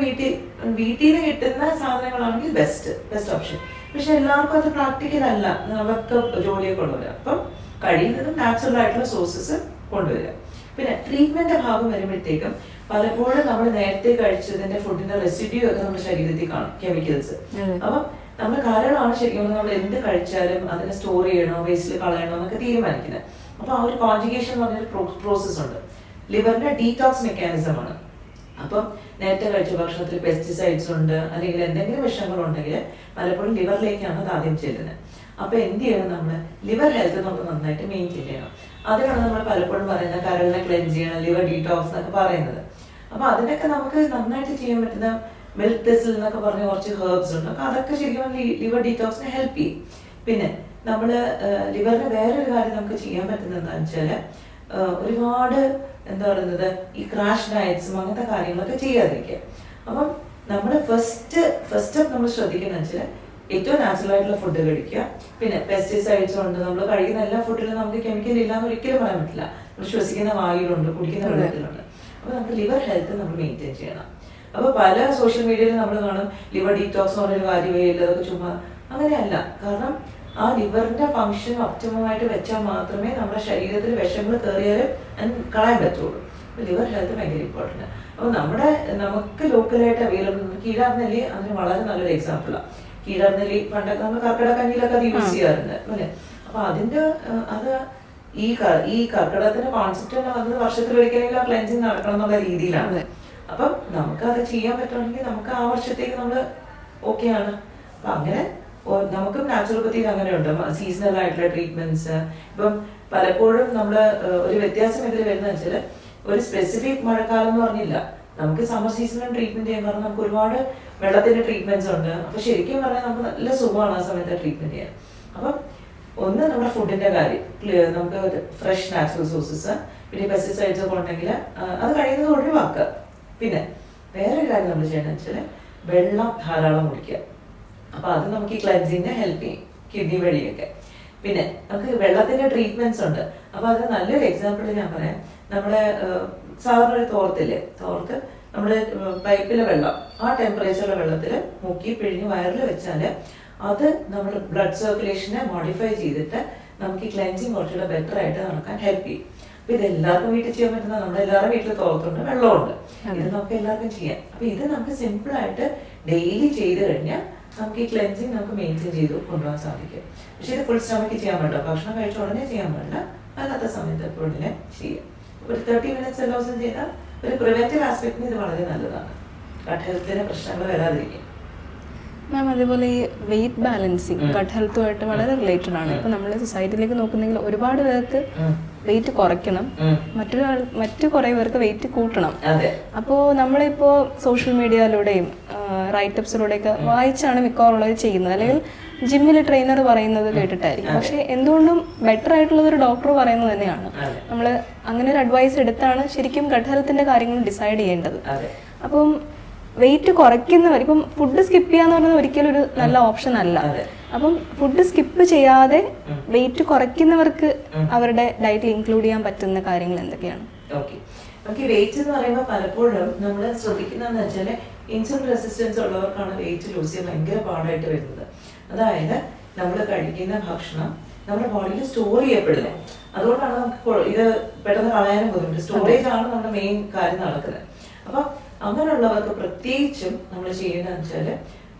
വീട്ടിൽ നിന്ന് കിട്ടുന്ന സാധനങ്ങളാണെങ്കിൽ ബെസ്റ്റ് ഓപ്ഷൻ. പക്ഷെ എല്ലാവർക്കും അത് പ്രാക്ടിക്കൽ അല്ല, അവർക്ക് ജോലിയൊക്കെ ഉള്ളവരാ. അപ്പം കഴിയുന്നതും നാച്ചുറൽ ആയിട്ടുള്ള സോഴ്സസ് കൊണ്ടുവരിക. പിന്നെ ട്രീറ്റ്മെന്റ് ഭാഗം വരുമ്പോഴത്തേക്കും പലപ്പോഴും നമ്മൾ നേരത്തെ കഴിച്ചതിന്റെ ഫുഡിന്റെ റെസിഡ്യൂ ഒക്കെ നമ്മുടെ ശരീരത്തിൽ കാണും, കെമിക്കൽസ്. അപ്പം നമ്മുടെ കാരണമാണ് ശരിക്കും നമ്മൾ എന്ത് കഴിച്ചാലും അതിനെ സ്റ്റോർ ചെയ്യണോ വേസ്റ്റിൽ കളയണോ എന്നൊക്കെ തീരുമാനിക്കുന്നത്. അപ്പൊ ആ ഒരു കോൺജുഗേഷൻ എന്ന് പറഞ്ഞൊരു പ്രോസസ് ഉണ്ട്. ലിവറിന്റെ ഡീടോക്സ് മെക്കാനിസം ആണ്. അപ്പം നേരത്തെ കഴിച്ച ഭക്ഷണത്തിൽ പെസ്റ്റിസൈഡ്സ് ഉണ്ട്, അല്ലെങ്കിൽ എന്തെങ്കിലും വിഷങ്ങളുണ്ടെങ്കിൽ പലപ്പോഴും ലിവറിലേക്കാണ് അത് ആദ്യം ചെല്ലുന്നത്. അപ്പൊ എന്ത് ചെയ്യണം, നമ്മൾ ലിവർ ഹെൽത്ത് നമുക്ക് നന്നായിട്ട് മെയിൻറ്റെയിൻ ചെയ്യണം. അതിനാണ് നമ്മൾ പലപ്പോഴും പറയുന്നത് കരളിനെ ക്ലെൻസ് ചെയ്യണം, ലിവർ ഡീടോക്സ് എന്നൊക്കെ പറയുന്നത്. അപ്പൊ അതിനൊക്കെ നമുക്ക് നന്നായിട്ട് ചെയ്യാൻ പറ്റുന്ന മിൽക്ക് തെസിൽ എന്നൊക്കെ പറഞ്ഞ കുറച്ച് ഹെർബ്സ് ഉണ്ട്. അപ്പൊ അതൊക്കെ ശരിക്കും ലിവർ ഡീടോക്സിനെ ഹെൽപ്പ് ചെയ്യും. പിന്നെ നമ്മൾ ലിവറിന് വേറൊരു കാര്യം നമുക്ക് ചെയ്യാൻ പറ്റുന്നത് എന്താണെന്ന് വെച്ചാൽ ഒരുപാട് എന്താ പറയുന്നത് ഈ ക്രാഷ് ഡയറ്റ്സും അങ്ങനത്തെ കാര്യങ്ങളൊക്കെ ചെയ്യാതിരിക്കുക. അപ്പം നമ്മൾ ഫസ്റ്റ് നമ്മൾ ശ്രദ്ധിക്കുന്ന വെച്ചാൽ ഏറ്റവും നാച്ചുറൽ ആയിട്ടുള്ള ഫുഡ് കഴിക്കുക. പിന്നെ പെസ്റ്റിസൈഡ്സ് ഉണ്ട്, നമ്മൾ കഴിക്കുന്ന എല്ലാ ഫുഡിലും നമുക്ക് കെമിക്കൽ ഇല്ലാന്ന് ഒരിക്കലും പറയാൻ പറ്റില്ല. നമ്മൾ ശ്വസിക്കുന്ന വായുവിലുണ്ട്, കുടിക്കുന്ന വെള്ളത്തിലുണ്ട്. അപ്പൊ നമുക്ക് ലിവർ ഹെൽത്ത് നമ്മൾ മെയിൻറ്റെയിൻ ചെയ്യണം. അപ്പൊ പല സോഷ്യൽ മീഡിയയിൽ നമ്മൾ കാണും ലിവർ ഡീറ്റോക്സ് എന്ന് പറഞ്ഞൊരു കാര്യമേ ഇല്ല, അതൊക്കെ ചുമ്മാ. അങ്ങനെയല്ല. കാരണം ആ ലിവറിന്റെ ഫംഗ്ഷൻ ഒപ്റ്റിമമായിട്ട് വെച്ചാൽ മാത്രമേ നമ്മുടെ ശരീരത്തിൽ വിഷങ്ങൾ കയറിയാലും കളയാൻ പറ്റുള്ളൂ. അപ്പൊ ലിവർ ഹെൽത്ത് ഭയങ്കര ഇമ്പോർട്ടൻ്റ്. അപ്പൊ നമുക്ക് ലോക്കലായിട്ട് അവൈലബിൾ കീഴാർനെല്ലി അതിന് വളരെ നല്ലൊരു എക്സാമ്പിളാണ്. കീഴാർനെല്ലി പണ്ടൊക്കെ നമ്മൾ കർക്കിടക കഞ്ഞിയിലൊക്കെ അത് യൂസ് ചെയ്യാറുണ്ട് അല്ലേ. അപ്പൊ അതിന്റെ അത് ഈ കർക്കിടകത്തിന്റെ കോൺസെപ്റ്റ് തന്നെ വന്നത് വർഷത്തിൽ ഒരിക്കലെങ്കിലും ആ ക്ലെൻസിങ് നടക്കണം എന്നുള്ള രീതിയിലാണ്. അപ്പം നമുക്ക് അത് ചെയ്യാൻ പറ്റുമെങ്കിൽ നമുക്ക് ആ വർഷത്തേക്ക് നമ്മൾ ഓക്കെയാണ്. അപ്പൊ അങ്ങനെ നമുക്കും നാച്ചുറോപ്പത്തിയിൽ അങ്ങനെയുണ്ട് സീസണൽ ആയിട്ടുള്ള ട്രീറ്റ്മെന്റ്സ്. ഇപ്പം പലപ്പോഴും നമ്മള് ഒരു വ്യത്യാസം ഇതിൽ വരുന്ന വെച്ചാൽ ഒരു സ്പെസിഫിക് മഴക്കാലം എന്ന് പറഞ്ഞില്ല, നമുക്ക് സമ്മർ സീസണിലും ട്രീറ്റ്മെന്റ് ചെയ്യാൻ. കാരണം നമുക്ക് ഒരുപാട് വെള്ളത്തിന്റെ ട്രീറ്റ്മെന്റ്സ് ഉണ്ട്. അപ്പൊ ശരിക്കും പറഞ്ഞാൽ നമുക്ക് നല്ല സുഖമാണ് ആ സമയത്ത് ട്രീറ്റ്മെന്റ് ചെയ്യാൻ. അപ്പം ഒന്ന് നമ്മുടെ ഫുഡിന്റെ കാര്യം, നമുക്ക് ഫ്രഷ് നാച്ചുറൽ സോഴ്സസ്, പിന്നെ പെസ്റ്റിസൈഡ്സ് ഒക്കെ ഉണ്ടെങ്കിൽ അത് കഴിയുന്നത് ഒഴിവാക്കുക. പിന്നെ വേറൊരു കാര്യം നമ്മൾ ചെയ്യണമെന്ന് വെച്ചാൽ വെള്ളം ധാരാളം കുടിക്കുക. അപ്പൊ അത് നമുക്ക് ഈ ക്ലൻസിങ്ങിനെ ഹെൽപ്പ് ചെയ്യും, കിഡ്നി വഴിയൊക്കെ. പിന്നെ നമുക്ക് വെള്ളത്തിന്റെ ട്രീറ്റ്മെന്റ്സ് ഉണ്ട്. അപ്പൊ അത് നല്ലൊരു എക്സാമ്പിൾ ഞാൻ പറയാം. നമ്മുടെ സാധാരണ ഒരു തോർത്ത് നമ്മുടെ പൈപ്പിലെ വെള്ളം, ആ ടെമ്പറേച്ചറിലെ വെള്ളത്തിൽ മുക്കി പിഴിഞ്ഞ് വയറിൽ വെച്ചാൽ അത് നമ്മൾ ബ്ലഡ് സർക്കുലേഷനെ മോഡിഫൈ ചെയ്തിട്ട് നമുക്ക് ഈ ക്ലെൻസിങ് കുറച്ചുകൂടെ ബെറ്റർ ആയിട്ട് നടക്കാൻ ഹെൽപ്പ് ചെയ്യും. അപ്പൊ ഇത് എല്ലാവർക്കും വീട്ടിൽ ചെയ്യാൻ പറ്റുന്ന, നമ്മുടെ എല്ലാവരും വീട്ടിൽ തോർത്തുണ്ട്, വെള്ളമുണ്ട്, ഇത് നമുക്ക് എല്ലാവർക്കും ചെയ്യാം. അപ്പൊ ഇത് നമുക്ക് സിമ്പിൾ ആയിട്ട് ഡെയിലി ചെയ്ത് കഴിഞ്ഞാൽ നമുക്ക് ഈ ക്ലെൻസിങ് നമുക്ക് മെയിൻറ്റെയിൻ ചെയ്ത് കൊണ്ടുപോകാൻ സാധിക്കും. പക്ഷെ ഇത് ഫുൾ സ്റ്റമക്ക് ചെയ്യാൻ പറ്റില്ല, ഭക്ഷണം കഴിച്ച ഉടനെ ചെയ്യാൻ പാടില്ല, അല്ലാത്ത സമയത്ത് എപ്പോഴും ചെയ്യാം. ഒരു 30 minutes എല്ലാ ദിവസം ചെയ്താൽ ഒരു പ്രിവെന്റീവ് ആസ്പെക്ടിന് ഇത് വളരെ നല്ലതാണ്. ഗട്ട് ഹെൽത്തിന് പ്രശ്നങ്ങൾ വരാതിരിക്കും. മാം, അതേപോലെ ഈ വെയിറ്റ് ബാലൻസിങ് ഗട്ട് ഹെൽത്തുമായിട്ട് വളരെ റിലേറ്റഡ് ആണ്. ഇപ്പൊ നമ്മൾ സൊസൈറ്റിയിലേക്ക് നോക്കുന്നെങ്കിൽ ഒരുപാട് പേർക്ക് വെയിറ്റ് കുറയ്ക്കണം, മറ്റു കുറെ പേർക്ക് വെയിറ്റ് കൂട്ടണം. അപ്പോൾ നമ്മളിപ്പോൾ സോഷ്യൽ മീഡിയയിലൂടെയും റൈറ്റപ്സിലൂടെയൊക്കെ വായിച്ചാണ് മിക്കവാറുള്ളവർ ചെയ്യുന്നത്, അല്ലെങ്കിൽ ജിമ്മിൽ ട്രെയിനർ പറയുന്നത് കേട്ടിട്ടായിരിക്കും. പക്ഷെ എന്തുകൊണ്ടും ബെറ്റർ ആയിട്ടുള്ളത് ഒരു ഡോക്ടർ പറയുന്നത് തന്നെയാണ്. നമ്മൾ അങ്ങനെ ഒരു അഡ്വൈസ് എടുത്താണ് ശരിക്കും ഗട്ട് ഹെൽത്തിന്റെ കാര്യങ്ങൾ ഡിസൈഡ് ചെയ്യേണ്ടത്. അപ്പം വെയിറ്റ് കുറയ്ക്കുന്നവർ, ഇപ്പം ഫുഡ് സ്കിപ്പ് ചെയ്യാന്ന് പറയുന്നത് ഒരിക്കലും ഒരു നല്ല ഓപ്ഷൻ അല്ല. അപ്പം ഫുഡ് സ്കിപ്പ് ചെയ്യാതെ വെയിറ്റ് കുറയ്ക്കുന്നവർക്ക് അവരുടെ ഡയറ്റിൽ ഇൻക്ലൂഡ് ചെയ്യാൻ പറ്റുന്ന കാര്യങ്ങൾ എന്തൊക്കെയാണ്? ഓക്കെ, വെയിറ്റ് എന്ന് പറയുമ്പോൾ പലപ്പോഴും നമ്മൾ ശ്രദ്ധിക്കുന്നതെന്ന് വെച്ചാൽ ഇൻസുലിൻ റെസിസ്റ്റൻസ് ഉള്ളവർക്കാണ് വെയിറ്റ് ലൂസ് ചെയ്യാൻ ഭയങ്കര പാടായിട്ട് വരുന്നത്. അതായത് നമ്മൾ കഴിക്കുന്ന ഭക്ഷണം നമ്മുടെ ബോഡിയിൽ സ്റ്റോർ ചെയ്യപ്പെടില്ല. അതുകൊണ്ടാണ് നമുക്ക് ഇത് പെട്ടെന്ന് കളയാനും ബുദ്ധിമുട്ട്. സ്റ്റോറേജ് ആണ് നമ്മുടെ മെയിൻ കാര്യം നടക്കുന്നത്. അപ്പൊ അങ്ങനെയുള്ളവർക്ക് പ്രത്യേകിച്ചും നമ്മൾ ചെയ്യുന്നതെന്ന് വെച്ചാൽ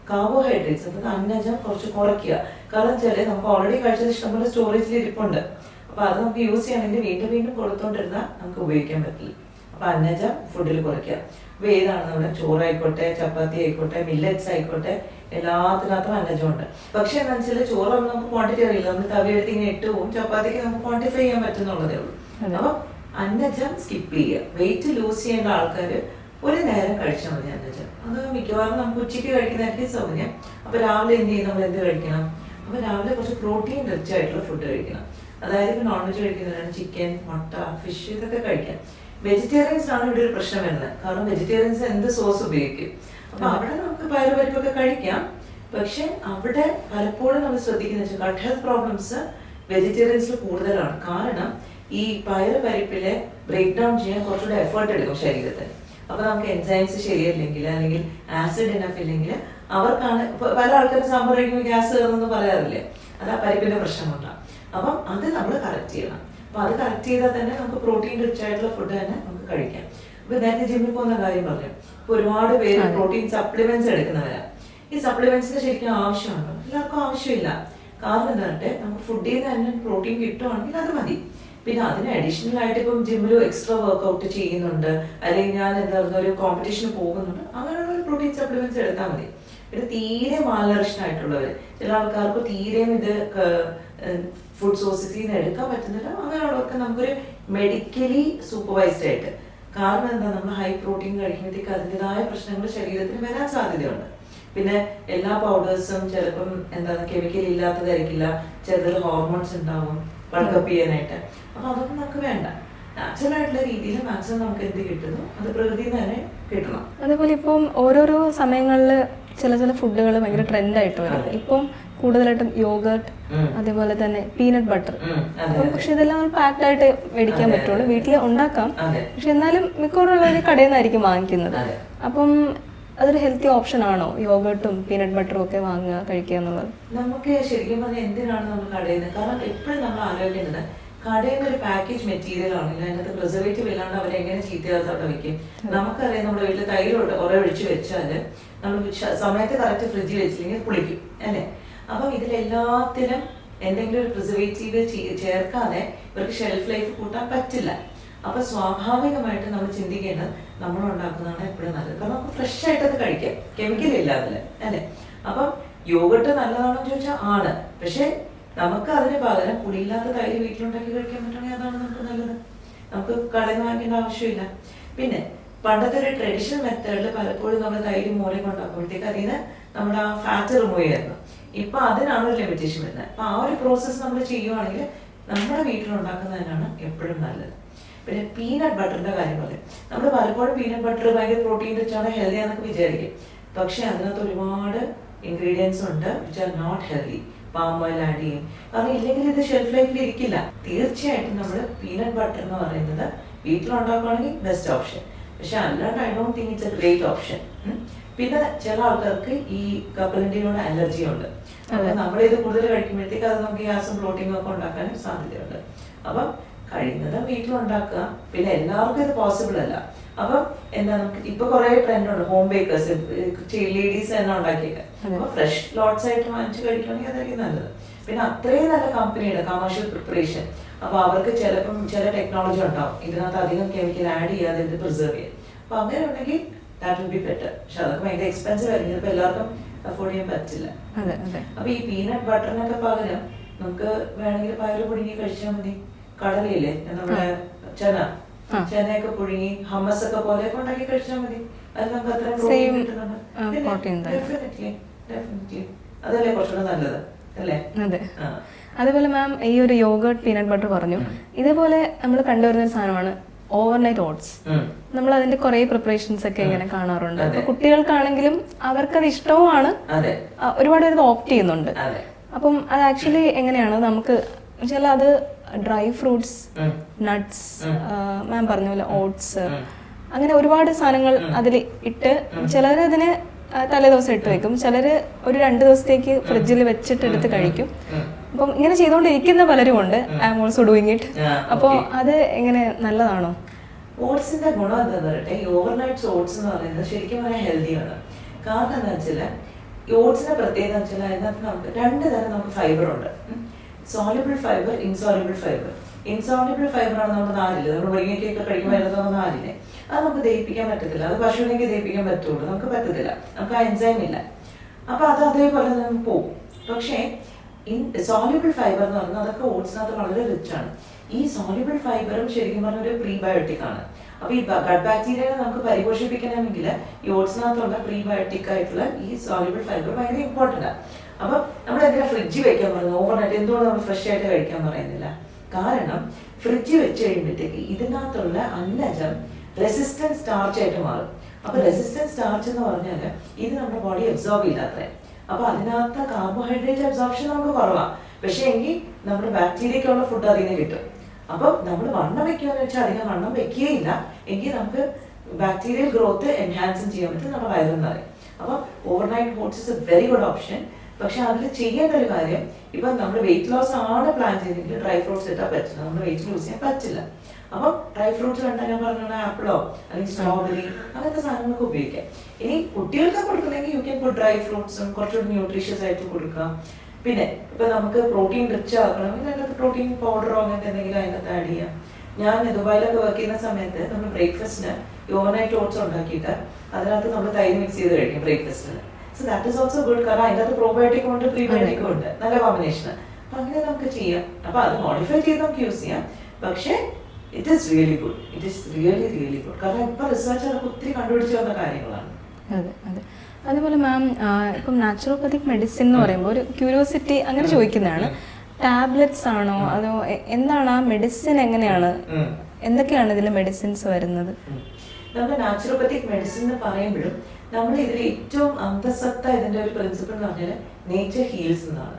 കാർബോഹൈഡ്രേറ്റ്സ്, അതായത് അന്നജം കുറച്ച് കുറയ്ക്കുക. കാരണം വെച്ചാൽ നമുക്ക് ഓൾറെഡി കഴിച്ചത് ഇഷ്ടംപോലെ സ്റ്റോറേജിൽ ഇരിപ്പുണ്ട്. അപ്പൊ അത് നമുക്ക് യൂസ് ചെയ്യണമെങ്കിൽ വീണ്ടും വീണ്ടും കൊടുത്തോണ്ടിരുന്നാൽ നമുക്ക് ഉപയോഗിക്കാൻ പറ്റില്ല. അപ്പൊ അന്നജം ഫുഡിൽ കുറയ്ക്കുക. അപ്പൊ ഏതാണ് നമ്മുടെ ചോറായിക്കോട്ടെ, ചപ്പാത്തി ആയിക്കോട്ടെ, മില്ലറ്റ്സ് ആയിക്കോട്ടെ, എല്ലാത്തിനകത്തും അന്നജമുണ്ട്. പക്ഷെ എന്താ വെച്ചാൽ ചോറാകുമ്പോൾ നമുക്ക് ക്വാണ്ടിറ്റി അറിയില്ല, നമ്മൾ തവിയെടുത്ത് ഇങ്ങനെ ഇട്ട് പോകും, ചപ്പാത്തിക്ക് നമുക്ക് ക്വാണ്ടിഫൈ ചെയ്യാൻ പറ്റുന്നുള്ളതേ ഉള്ളൂ. അപ്പൊ അന്നജം സ്കിപ്പ് ചെയ്യുക. വെയിറ്റ് ലൂസ് ചെയ്യേണ്ട ആൾക്കാർ ഒരു നേരം കഴിച്ചാൽ മതി അന്നജം. അത് മിക്കവാറും നമുക്ക് ഉച്ചയ്ക്ക് കഴിക്കുന്നതായിരിക്കും സൗകര്യം. അപ്പൊ രാവിലെ എന്ത് ചെയ്യും, നമ്മൾ എന്ത് കഴിക്കണം? അപ്പൊ രാവിലെ കുറച്ച് പ്രോട്ടീൻ റിച്ച് ആയിട്ടുള്ള ഫുഡ് കഴിക്കണം. അതായത് ഇപ്പൊ നോൺ വെജ് കഴിക്കുന്നവരാണ് ചിക്കൻ, മുട്ട, ഫിഷ്, ഇതൊക്കെ കഴിക്കാം. വെജിറ്റേറിയൻസ് ആണ് ഇവിടെ ഒരു പ്രശ്നം വരുന്നത്. കാരണം വെജിറ്റേറിയൻസ് എന്ത് സോസ് ഉപയോഗിക്കും. അപ്പൊ അവിടെ നമുക്ക് പയറുപരിപ്പൊക്കെ കഴിക്കാം. പക്ഷെ അവിടെ പലപ്പോഴും നമ്മൾ ശ്രദ്ധിക്കുന്ന ഗട്ട് ഹെൽത്ത് പ്രോബ്ലംസ് വെജിറ്റേറിയൻസിൽ കൂടുതലാണ്. കാരണം ഈ പയറുപരിപ്പിലെ ബ്രേക്ക് ഡൗൺ ചെയ്യാൻ കുറച്ചുകൂടെ എഫേർട്ട് എടുക്കും ശരീരത്തിന്. അപ്പൊ നമുക്ക് എൻസൈംസ് ശരിയല്ലെങ്കിൽ, അല്ലെങ്കിൽ ആസിഡ് ഇനഫ് ഇല്ലെങ്കിൽ അവർക്കാണ്. പല ആൾക്കാരും സാമ്പാർ കഴിക്കുമ്പോൾ ഗ്യാസ് കയറുന്നെന്ന് പറയാറില്ലേ, അത് ആ പരിപ്പിന്റെ പ്രശ്നം കൊണ്ടാണ്. അപ്പം അത് നമ്മൾ കറക്റ്റ് ചെയ്യണം. അപ്പൊ അത് കറക്റ്റ് ചെയ്താൽ തന്നെ നമുക്ക് പ്രോട്ടീൻ റിച്ച് ആയിട്ടുള്ള ഫുഡ് തന്നെ നമുക്ക് കഴിക്കാം. ഇപ്പൊ നേരത്തെ ജിമ്മിൽ പോകുന്ന കാര്യം പറഞ്ഞു. ഇപ്പൊ ഒരുപാട് പേര് പ്രോട്ടീൻ സപ്ലിമെന്റ്സ് എടുക്കുന്നവരാ. ഈ സപ്ലിമെന്റ്സിന് ശരിക്കും ആവശ്യമുണ്ടോ? എല്ലാവർക്കും ആവശ്യമില്ല. കാരണം എന്താ, നമുക്ക് ഫുഡിൽ നിന്ന് തന്നെ പ്രോട്ടീൻ കിട്ടുവാണെങ്കിൽ അത് മതി. പിന്നെ അതിന് അഡീഷണൽ ആയിട്ട് ഇപ്പം ജിമ്മിൽ എക്സ്ട്രാ വർക്ക്ഔട്ട് ചെയ്യുന്നുണ്ട്, അല്ലെങ്കിൽ ഞാൻ എന്താ ഒരു കോമ്പറ്റീഷന് പോകുന്നുണ്ട്, അങ്ങനെയുള്ള ഒരു പ്രോട്ടീൻ സപ്ലിമെന്റ്സ് എടുത്താൽ മതി. പിന്നെ തീരെ മാലനറിഷൻ ആയിട്ടുള്ളവർ, ചില ആൾക്കാർക്ക് തീരെയും ഇത് ഫുഡ് സോഴ്സസിൽ നിന്ന് എടുക്കാൻ പറ്റുന്നില്ല, അങ്ങനെയുള്ളവർക്ക് നമുക്കൊരു മെഡിക്കലി സൂപ്പർവൈസ്ഡ് ആയിട്ട്. കാരണം എന്താ, നമ്മൾ ഹൈ പ്രോട്ടീൻ കഴിക്കുമ്പോഴത്തേക്ക് അതിൻ്റെതായ പ്രശ്നങ്ങൾ ശരീരത്തിന് വരാൻ സാധ്യതയുണ്ട്. പിന്നെ എല്ലാ പൗഡേഴ്സും ചിലപ്പം എന്താണ് കെമിക്കൽ ഇല്ലാത്തതായിരിക്കില്ല, ചിലതിൽ ഹോർമോൺസ് ഉണ്ടാവും ബൾക്കപ്പ് ചെയ്യാനായിട്ട്. അപ്പൊ അതൊന്നും നമുക്ക് വേണ്ട. നാച്ചുറൽ ആയിട്ടുള്ള രീതിയിൽ മാക്സിമം നമുക്ക് എന്ത് കിട്ടുന്നു അത് പ്രകൃതിയിൽ നിന്ന് തന്നെ കിട്ടണം. അതേപോലെ ഇപ്പം ഓരോരോ സമയങ്ങളിൽ ചില ചില ഫുഡുകൾ ഭയങ്കര ട്രെൻഡായിട്ട് വരും. ഇപ്പം കൂടുതലായിട്ടും യോഗർട്ട്, അതേപോലെ തന്നെ പീനട്ട് ബട്ടർ. പക്ഷെ ഇതെല്ലാം പാക്ഡ് ആയിട്ട് മേടിക്കാൻ പറ്റുള്ളൂ, വീട്ടിൽ ഉണ്ടാക്കാം. പക്ഷെ എന്നാലും മിക്കവാറുള്ളവർ കടയിൽ നിന്നായിരിക്കും വാങ്ങിക്കുന്നത്. അപ്പം അതൊരു ഹെൽത്തി ഓപ്ഷൻ ആണോ യോഗർട്ടും പീനട്ട് ബട്ടറും ഒക്കെ വാങ്ങുക കഴിക്കുക എന്നുള്ളത്? നമുക്ക് ശരിക്കും പറഞ്ഞാൽ എന്തിനാണ് നമ്മൾ കടയിൽ നിന്ന്, കാരണം എപ്പോഴും നമ്മൾ ആലോചിക്കേണ്ടത് കടയിൽ നിന്ന് ഒരു പാക്കേജ് മെറ്റീരിയൽ ആണെങ്കിൽ അതിനകത്ത് പ്രിസർവേറ്റീവ് ഇല്ലാണ്ട് അവരെങ്ങനെ ചീത്തയാത്ത അവിടെ വെക്കും. നമുക്കറിയാം നമ്മുടെ വീട്ടിൽ തൈര് ഒഴിച്ച് വെച്ചാൽ നമ്മൾ സമയത്ത് കറക്റ്റ് ഫ്രിഡ്ജിൽ വെച്ചില്ലെങ്കിൽ പുളിക്കും അല്ലേ. അപ്പം ഇതിലെല്ലാത്തിനും എന്തെങ്കിലും ഒരു പ്രിസർവേറ്റീവ് ചേർക്കാതെ ഇവർക്ക് ഷെൽഫ് ലൈഫ് കൂട്ടാൻ പറ്റില്ല. അപ്പൊ സ്വാഭാവികമായിട്ട് നമ്മൾ ചിന്തിക്കേണ്ടത് നമ്മൾ ഉണ്ടാക്കുന്നതാണ് എപ്പോഴും നല്ലത്. കാരണം നമുക്ക് ഫ്രഷ് ആയിട്ട് അത് കഴിക്കാം, കെമിക്കൽ ഇല്ല അതില് അല്ലെ. അപ്പം യോഗട്ട് നല്ലതാണെന്ന് ചോദിച്ചാൽ ആണ്, പക്ഷെ നമുക്ക് അതിന് പകരം പുളിയില്ലാത്ത തൈര് വീട്ടിലുണ്ടാക്കി കഴിക്കാൻ പറ്റുമെങ്കിൽ അതാണ് നമുക്ക് നല്ലത്. നമുക്ക് കടയിൽ നിന്ന് വാങ്ങേണ്ട ആവശ്യമില്ല. പിന്നെ പണ്ടത്തെ ഒരു ട്രഡീഷണൽ മെത്തേഡിൽ പലപ്പോഴും നമ്മൾ തൈര് മൂലം കൊണ്ടാക്കുമ്പോഴത്തേക്ക് അതിൽ നിന്ന് നമ്മുടെ ആ ഫാറ്റ് റിമൂവ് ചെയ്യായിരുന്നു. ഇപ്പൊ അതിനാണ് ഒരു ലിമിറ്റേഷൻ വരുന്നത്. അപ്പൊ ആ ഒരു പ്രോസസ്സ് നമ്മൾ ചെയ്യുവാണെങ്കിൽ നമ്മുടെ വീട്ടിലുണ്ടാക്കുന്നതിനാണ് എപ്പോഴും നല്ലത്. പിന്നെ പീനട്ട് ബട്ടറിന്റെ കാര്യം പറയും. നമ്മൾ പലപ്പോഴും പീനട്ട് ബട്ടർ ഭയങ്കര പ്രോട്ടീൻ റിച്ചാണ്, ഹെൽത്തി ആണെന്നൊക്കെ വിചാരിക്കും. പക്ഷെ അതിനകത്ത് ഒരുപാട് ഇൻഗ്രീഡിയൻസ് ഉണ്ട് which are not healthy. Palm oil add ചെയ്യും, കാരണം ഇല്ലെങ്കിൽ ഇത് ഷെൽഫ് ലൈഫിൽ ഇരിക്കില്ല. തീർച്ചയായിട്ടും നമ്മൾ പീനട്ട് ബട്ടർ എന്ന് പറയുന്നത് വീട്ടിലുണ്ടാക്കുകയാണെങ്കിൽ ബെസ്റ്റ് ഓപ്ഷൻ. പക്ഷെ അല്ലാണ്ട് I don't think it's A great option. പിന്നെ ചില ആൾക്കാർക്ക് ഈ കപ്പലണ്ടിയോട് അലർജി ഉണ്ട്. അപ്പൊ നമ്മളിത് കൂടുതൽ കഴിക്കുമ്പോഴത്തേക്ക് അത് നമുക്ക് ഗ്യാസും ബ്ലോട്ടിങ്ങും ഒക്കെ ഉണ്ടാക്കാനും സാധ്യതയുണ്ട്. അപ്പം കഴിയുന്നതും വീട്ടിലുണ്ടാക്കുക. പിന്നെ എല്ലാവർക്കും ഇത് പോസിബിൾ അല്ല. അപ്പം എന്താ, നമുക്ക് ഇപ്പൊ കുറെ ട്രെൻഡ് ഉണ്ട്, ഹോം ബേക്കേഴ്സ് ലേഡീസ് തന്നെ ഉണ്ടാക്കിയൊക്കെ. അപ്പൊ ഫ്രഷ് ലോട്ട്സ് ആയിട്ട് വാങ്ങിച്ച് കഴിക്കുകയാണെങ്കിൽ അതായിരിക്കും നല്ലത്. പിന്നെ അത്രയും നല്ല കമ്പനിയുടെ കമേഴ്ഷ്യൽ പ്രിപ്പറേഷൻ, അപ്പൊ അവർക്ക് ചിലപ്പം ചില ടെക്നോളജി ഉണ്ടാവും ഇതിനകത്ത് അധികം കെമിക്കൽ ആഡ് ചെയ്യാതെ ഇത് പ്രിസർവ് ചെയ്യാൻ. അപ്പൊ അങ്ങനെ ഉണ്ടെങ്കിൽ ദാറ്റ് വിൽ ബി ബെറ്റർ. പക്ഷെ അതൊക്കെ ഭയങ്കര എക്സ്പെൻസീവ് ആയിരിക്കും, ചിലപ്പോൾ എല്ലാവർക്കും അഫോർഡ് ചെയ്യാൻ പറ്റില്ല. അപ്പൊ ഈ പീനട്ട് ബട്ടറിനൊക്കെ പകരം നമുക്ക് വേണമെങ്കിൽ പയറ് പുഴുങ്ങി കഴിച്ചാൽ മതി. കടലയില്ലേ നമ്മുടെ ചെനയൊക്കെ പുഴുങ്ങി ഹമ്മസ് ഒക്കെ പോലെയൊക്കെ ഉണ്ടാക്കി കഴിച്ചാൽ മതി. അത് നമുക്ക് അത്ര പ്രോട്ടീൻ കിട്ടുന്നുണ്ട്. ഡെഫിനറ്റ്ലി അതല്ലേ കുറച്ചുകൂടെ നല്ലത് അല്ലേ. അതെ. അതേപോലെ മാം ഈ ഒരു യോഗർട്ട് പീനട്ട് ബട്ടർ പറഞ്ഞു, ഇതേപോലെ നമ്മൾ കണ്ടുവരുന്ന ഒരു സാധനമാണ് ഓവർനൈറ്റ് ഓട്സ്. നമ്മൾ അതിന്റെ കുറെ പ്രിപ്പറേഷൻസ് ഒക്കെ ഇങ്ങനെ കാണാറുണ്ട്. അപ്പൊ കുട്ടികൾക്കാണെങ്കിലും അവർക്കത് ഇഷ്ടവുമാണ്, ഒരുപാട് പേര് ഓപ്റ്റ് ചെയ്യുന്നുണ്ട്. അപ്പം അത് ആക്ച്വലി എങ്ങനെയാണ് നമുക്ക് വെച്ചാൽ അത് ഡ്രൈ ഫ്രൂട്ട്സ്, നട്ട്സ്, മാം പറഞ്ഞ പോലെ ഓട്സ്, അങ്ങനെ ഒരുപാട് സാധനങ്ങൾ അതിൽ ഇട്ട് ചിലരതിന് തലേദിവസം ഇട്ട് വെക്കും, ചിലര് ഒരു 2 ദിവസത്തേക്ക് ഫ്രിഡ്ജിൽ വെച്ചിട്ട് എടുത്ത് കഴിക്കും. അപ്പം ഇങ്ങനെ ചെയ്തുകൊണ്ടിരിക്കുന്ന പലരും ഉണ്ട്. I am also doing it. അപ്പോൾ അത് എങ്ങനെ നല്ലതാണോ? ഓട്സിന്റെ ഗുണം എന്താന്ന് പറയട്ടെ, ഈ ഓവർനൈറ്റ് ഓട്സ് എന്ന് പറയുന്നത് ശരിക്കും പറഞ്ഞാൽ ഹെൽത്തിയാണ്. കാരണം എന്താ വെച്ചാൽ ഈ ഓട്സിന്റെ പ്രത്യേകത വെച്ചാൽ അതിനകത്ത് നമുക്ക് 2 തരം നമുക്ക് ഫൈബർ ഉണ്ട്. Soluble fibre, insoluble fibre. Insoluble fibre ആണ് നമ്മുടെ നാരില്, നമ്മൾ മുരിങ്ങയ്ക്കൊക്കെ കഴിക്കുമ്പോൾ നാരിനെ അത് നമുക്ക് ദഹിപ്പിക്കാൻ പറ്റത്തില്ല. അത് പശുവിനെങ്കിൽ ദഹിപ്പിക്കാൻ പറ്റുള്ളൂ, നമുക്ക് പറ്റത്തില്ല, നമുക്ക് ആ എൻസൈം ഇല്ല. അപ്പൊ അത് അതേപോലെ നമുക്ക് പോകും. പക്ഷേ സോളിബിൾ ഫൈബർ എന്ന് പറഞ്ഞാൽ അതൊക്കെ ഓട്സിനകത്ത് വളരെ റിച്ച് ആണ്. ഈ സോളിബിൾ ഫൈബറും ശരിക്കും പറഞ്ഞ ഒരു പ്രീബയോട്ടിക് ആണ്. അപ്പൊ ഈ ഗട്ട് ബാക്ടീരിയനെ നമുക്ക് പരിപോഷിപ്പിക്കണമെങ്കിൽ ഈ ഓട്സിനകത്തുള്ള പ്രീബയോട്ടിക് ആയിട്ടുള്ള ഈ സോളിബിൾ ഫൈബർ ഭയങ്കര ഇമ്പോർട്ടൻ്റ് ആണ്. അപ്പൊ നമ്മൾ എന്തിനാ ഫ്രിഡ്ജിൽ വെക്കാൻ പറയുന്നത് ഓവർനൈറ്റ്? എന്തുകൊണ്ട് നമ്മൾ ഫ്രഷ് ആയിട്ട് കഴിക്കാൻ പറയുന്നില്ല? കാരണം ഫ്രിഡ്ജിൽ വെച്ച് കഴിയുമ്പോഴത്തേക്ക് ഇതിനകത്തുള്ള അന്നജം റെസിസ്റ്റൻസ് സ്റ്റാർച്ച് ആയിട്ട് മാറും. അപ്പൊ റെസിസ്റ്റൻസ് സ്റ്റാർച്ച് എന്ന് പറഞ്ഞാൽ ഇത് നമ്മുടെ ബോഡി അബ്സോർബ് ചെയ്യാത്തത്. അപ്പൊ അതിനകത്ത് കാർബോഹൈഡ്രേറ്റ് അബ്സോർപ്ഷൻ നമുക്ക് കുറവാണ്. പക്ഷെ എങ്കിൽ നമ്മുടെ ബാക്ടീരിയക്കുള്ള ഫുഡ് അതിന് കിട്ടും. അപ്പം നമ്മൾ വണ്ണം വെക്കുകയെന്ന് വെച്ചാൽ അധികം വണ്ണം വെക്കുകയില്ല, എങ്കിൽ നമുക്ക് ബാക്ടീരിയൽ ഗ്രോത്ത് എൻഹാൻസും ചെയ്യാൻ പറ്റും, നമ്മുടെ വയറെന്ന് പറയും. അപ്പം overnight oats is A very good option. പക്ഷെ അതിൽ ചെയ്യേണ്ട ഒരു കാര്യം, ഇപ്പൊ നമ്മൾ വെയിറ്റ് ലോസ് ആണ് പ്ലാൻ ചെയ്തെങ്കിൽ ഡ്രൈ ഫ്രൂട്ട്സ് ഇട്ടാൽ പറ്റില്ല, നമ്മൾ വെയിറ്റ് ലൂസ് ചെയ്യാൻ പറ്റില്ല. അപ്പം ഡ്രൈ ഫ്രൂട്ട്സ് വേണ്ട, ഞാൻ പറഞ്ഞ ആപ്പിളോ അല്ലെങ്കിൽ സ്ട്രോബെറി അങ്ങനത്തെ സാധനങ്ങളൊക്കെ ഉപയോഗിക്കാം. ഇനി കുട്ടികൾക്ക് കൊടുക്കുന്നെങ്കിൽ യു ക്യാൻ പുട്ട് ഡ്രൈ ഫ്രൂട്ട്സും കുറച്ചുകൂടി ന്യൂട്രീഷ്യസ് ആയിട്ട് കൊടുക്കാം. പിന്നെ ഇപ്പൊ നമുക്ക് പ്രോട്ടീൻ റിച്ച് ആക്കണമെങ്കിൽ അതിനകത്ത് പ്രോട്ടീൻ പൗഡറോ അങ്ങനത്തെ എന്തെങ്കിലും അതിനകത്ത് ആഡ് ചെയ്യാം. ഞാൻ ദുബായിലൊക്കെ വർക്ക് ചെയ്യുന്ന സമയത്ത് നമ്മൾ ബ്രേക്ക്ഫാസ്റ്റിന് ഓവർനൈറ്റ് ഓട്സ് ഉണ്ടാക്കിയിട്ട് അതിനകത്ത് നമ്മൾ തൈര് മിക്സ് ചെയ്ത് കഴിക്കും ബ്രേക്ക്ഫാസ്റ്റിന്. So that is also good. കാരണം അതിനകത്ത് പ്രോബയോട്ടിക്കും ഉണ്ട്, പ്രീബയോട്ടിക്കും ഉണ്ട്, നല്ല കോമ്പിനേഷൻ. അപ്പൊ അങ്ങനെ നമുക്ക് ചെയ്യാം. അപ്പൊ അത് മോഡിഫൈ ചെയ്ത് നമുക്ക് യൂസ് ചെയ്യാം. പക്ഷേ it is really good, it is really really good. കാരണം ഇപ്പൊ റിസർച്ച് അതൊക്കെ ഒത്തിരി കണ്ടുപിടിച്ചു വന്ന കാര്യങ്ങളാണ്. അതെ അതെ. അതുപോലെ മാം ഇപ്പം നാച്ചുറോപ്പത്തിക് മെഡിസിൻ എന്ന് പറയുമ്പോൾ ഒരു ക്യൂരിയോസിറ്റി അങ്ങനെ ചോദിക്കുന്നതാണ്, ടാബ്ലറ്റ്സ് ആണോ അതോ എന്താണ് ആ മെഡിസിൻ എങ്ങനെയാണ് എന്തൊക്കെയാണ് ഇതിൽ മെഡിസിൻസ് വരുന്നത്? നമ്മൾ നാച്ചുറോപ്പത്തിക് മെഡിസിൻ എന്ന് പറയുമ്പോഴും നമ്മൾ ഇതിൽ ഏറ്റവും അന്തസത്ത ഇതിന്റെ ഒരു പ്രിൻസിപ്പിൾ എന്ന് പറഞ്ഞാൽ നേച്ചർ ഹീൽസ് എന്നാണ്.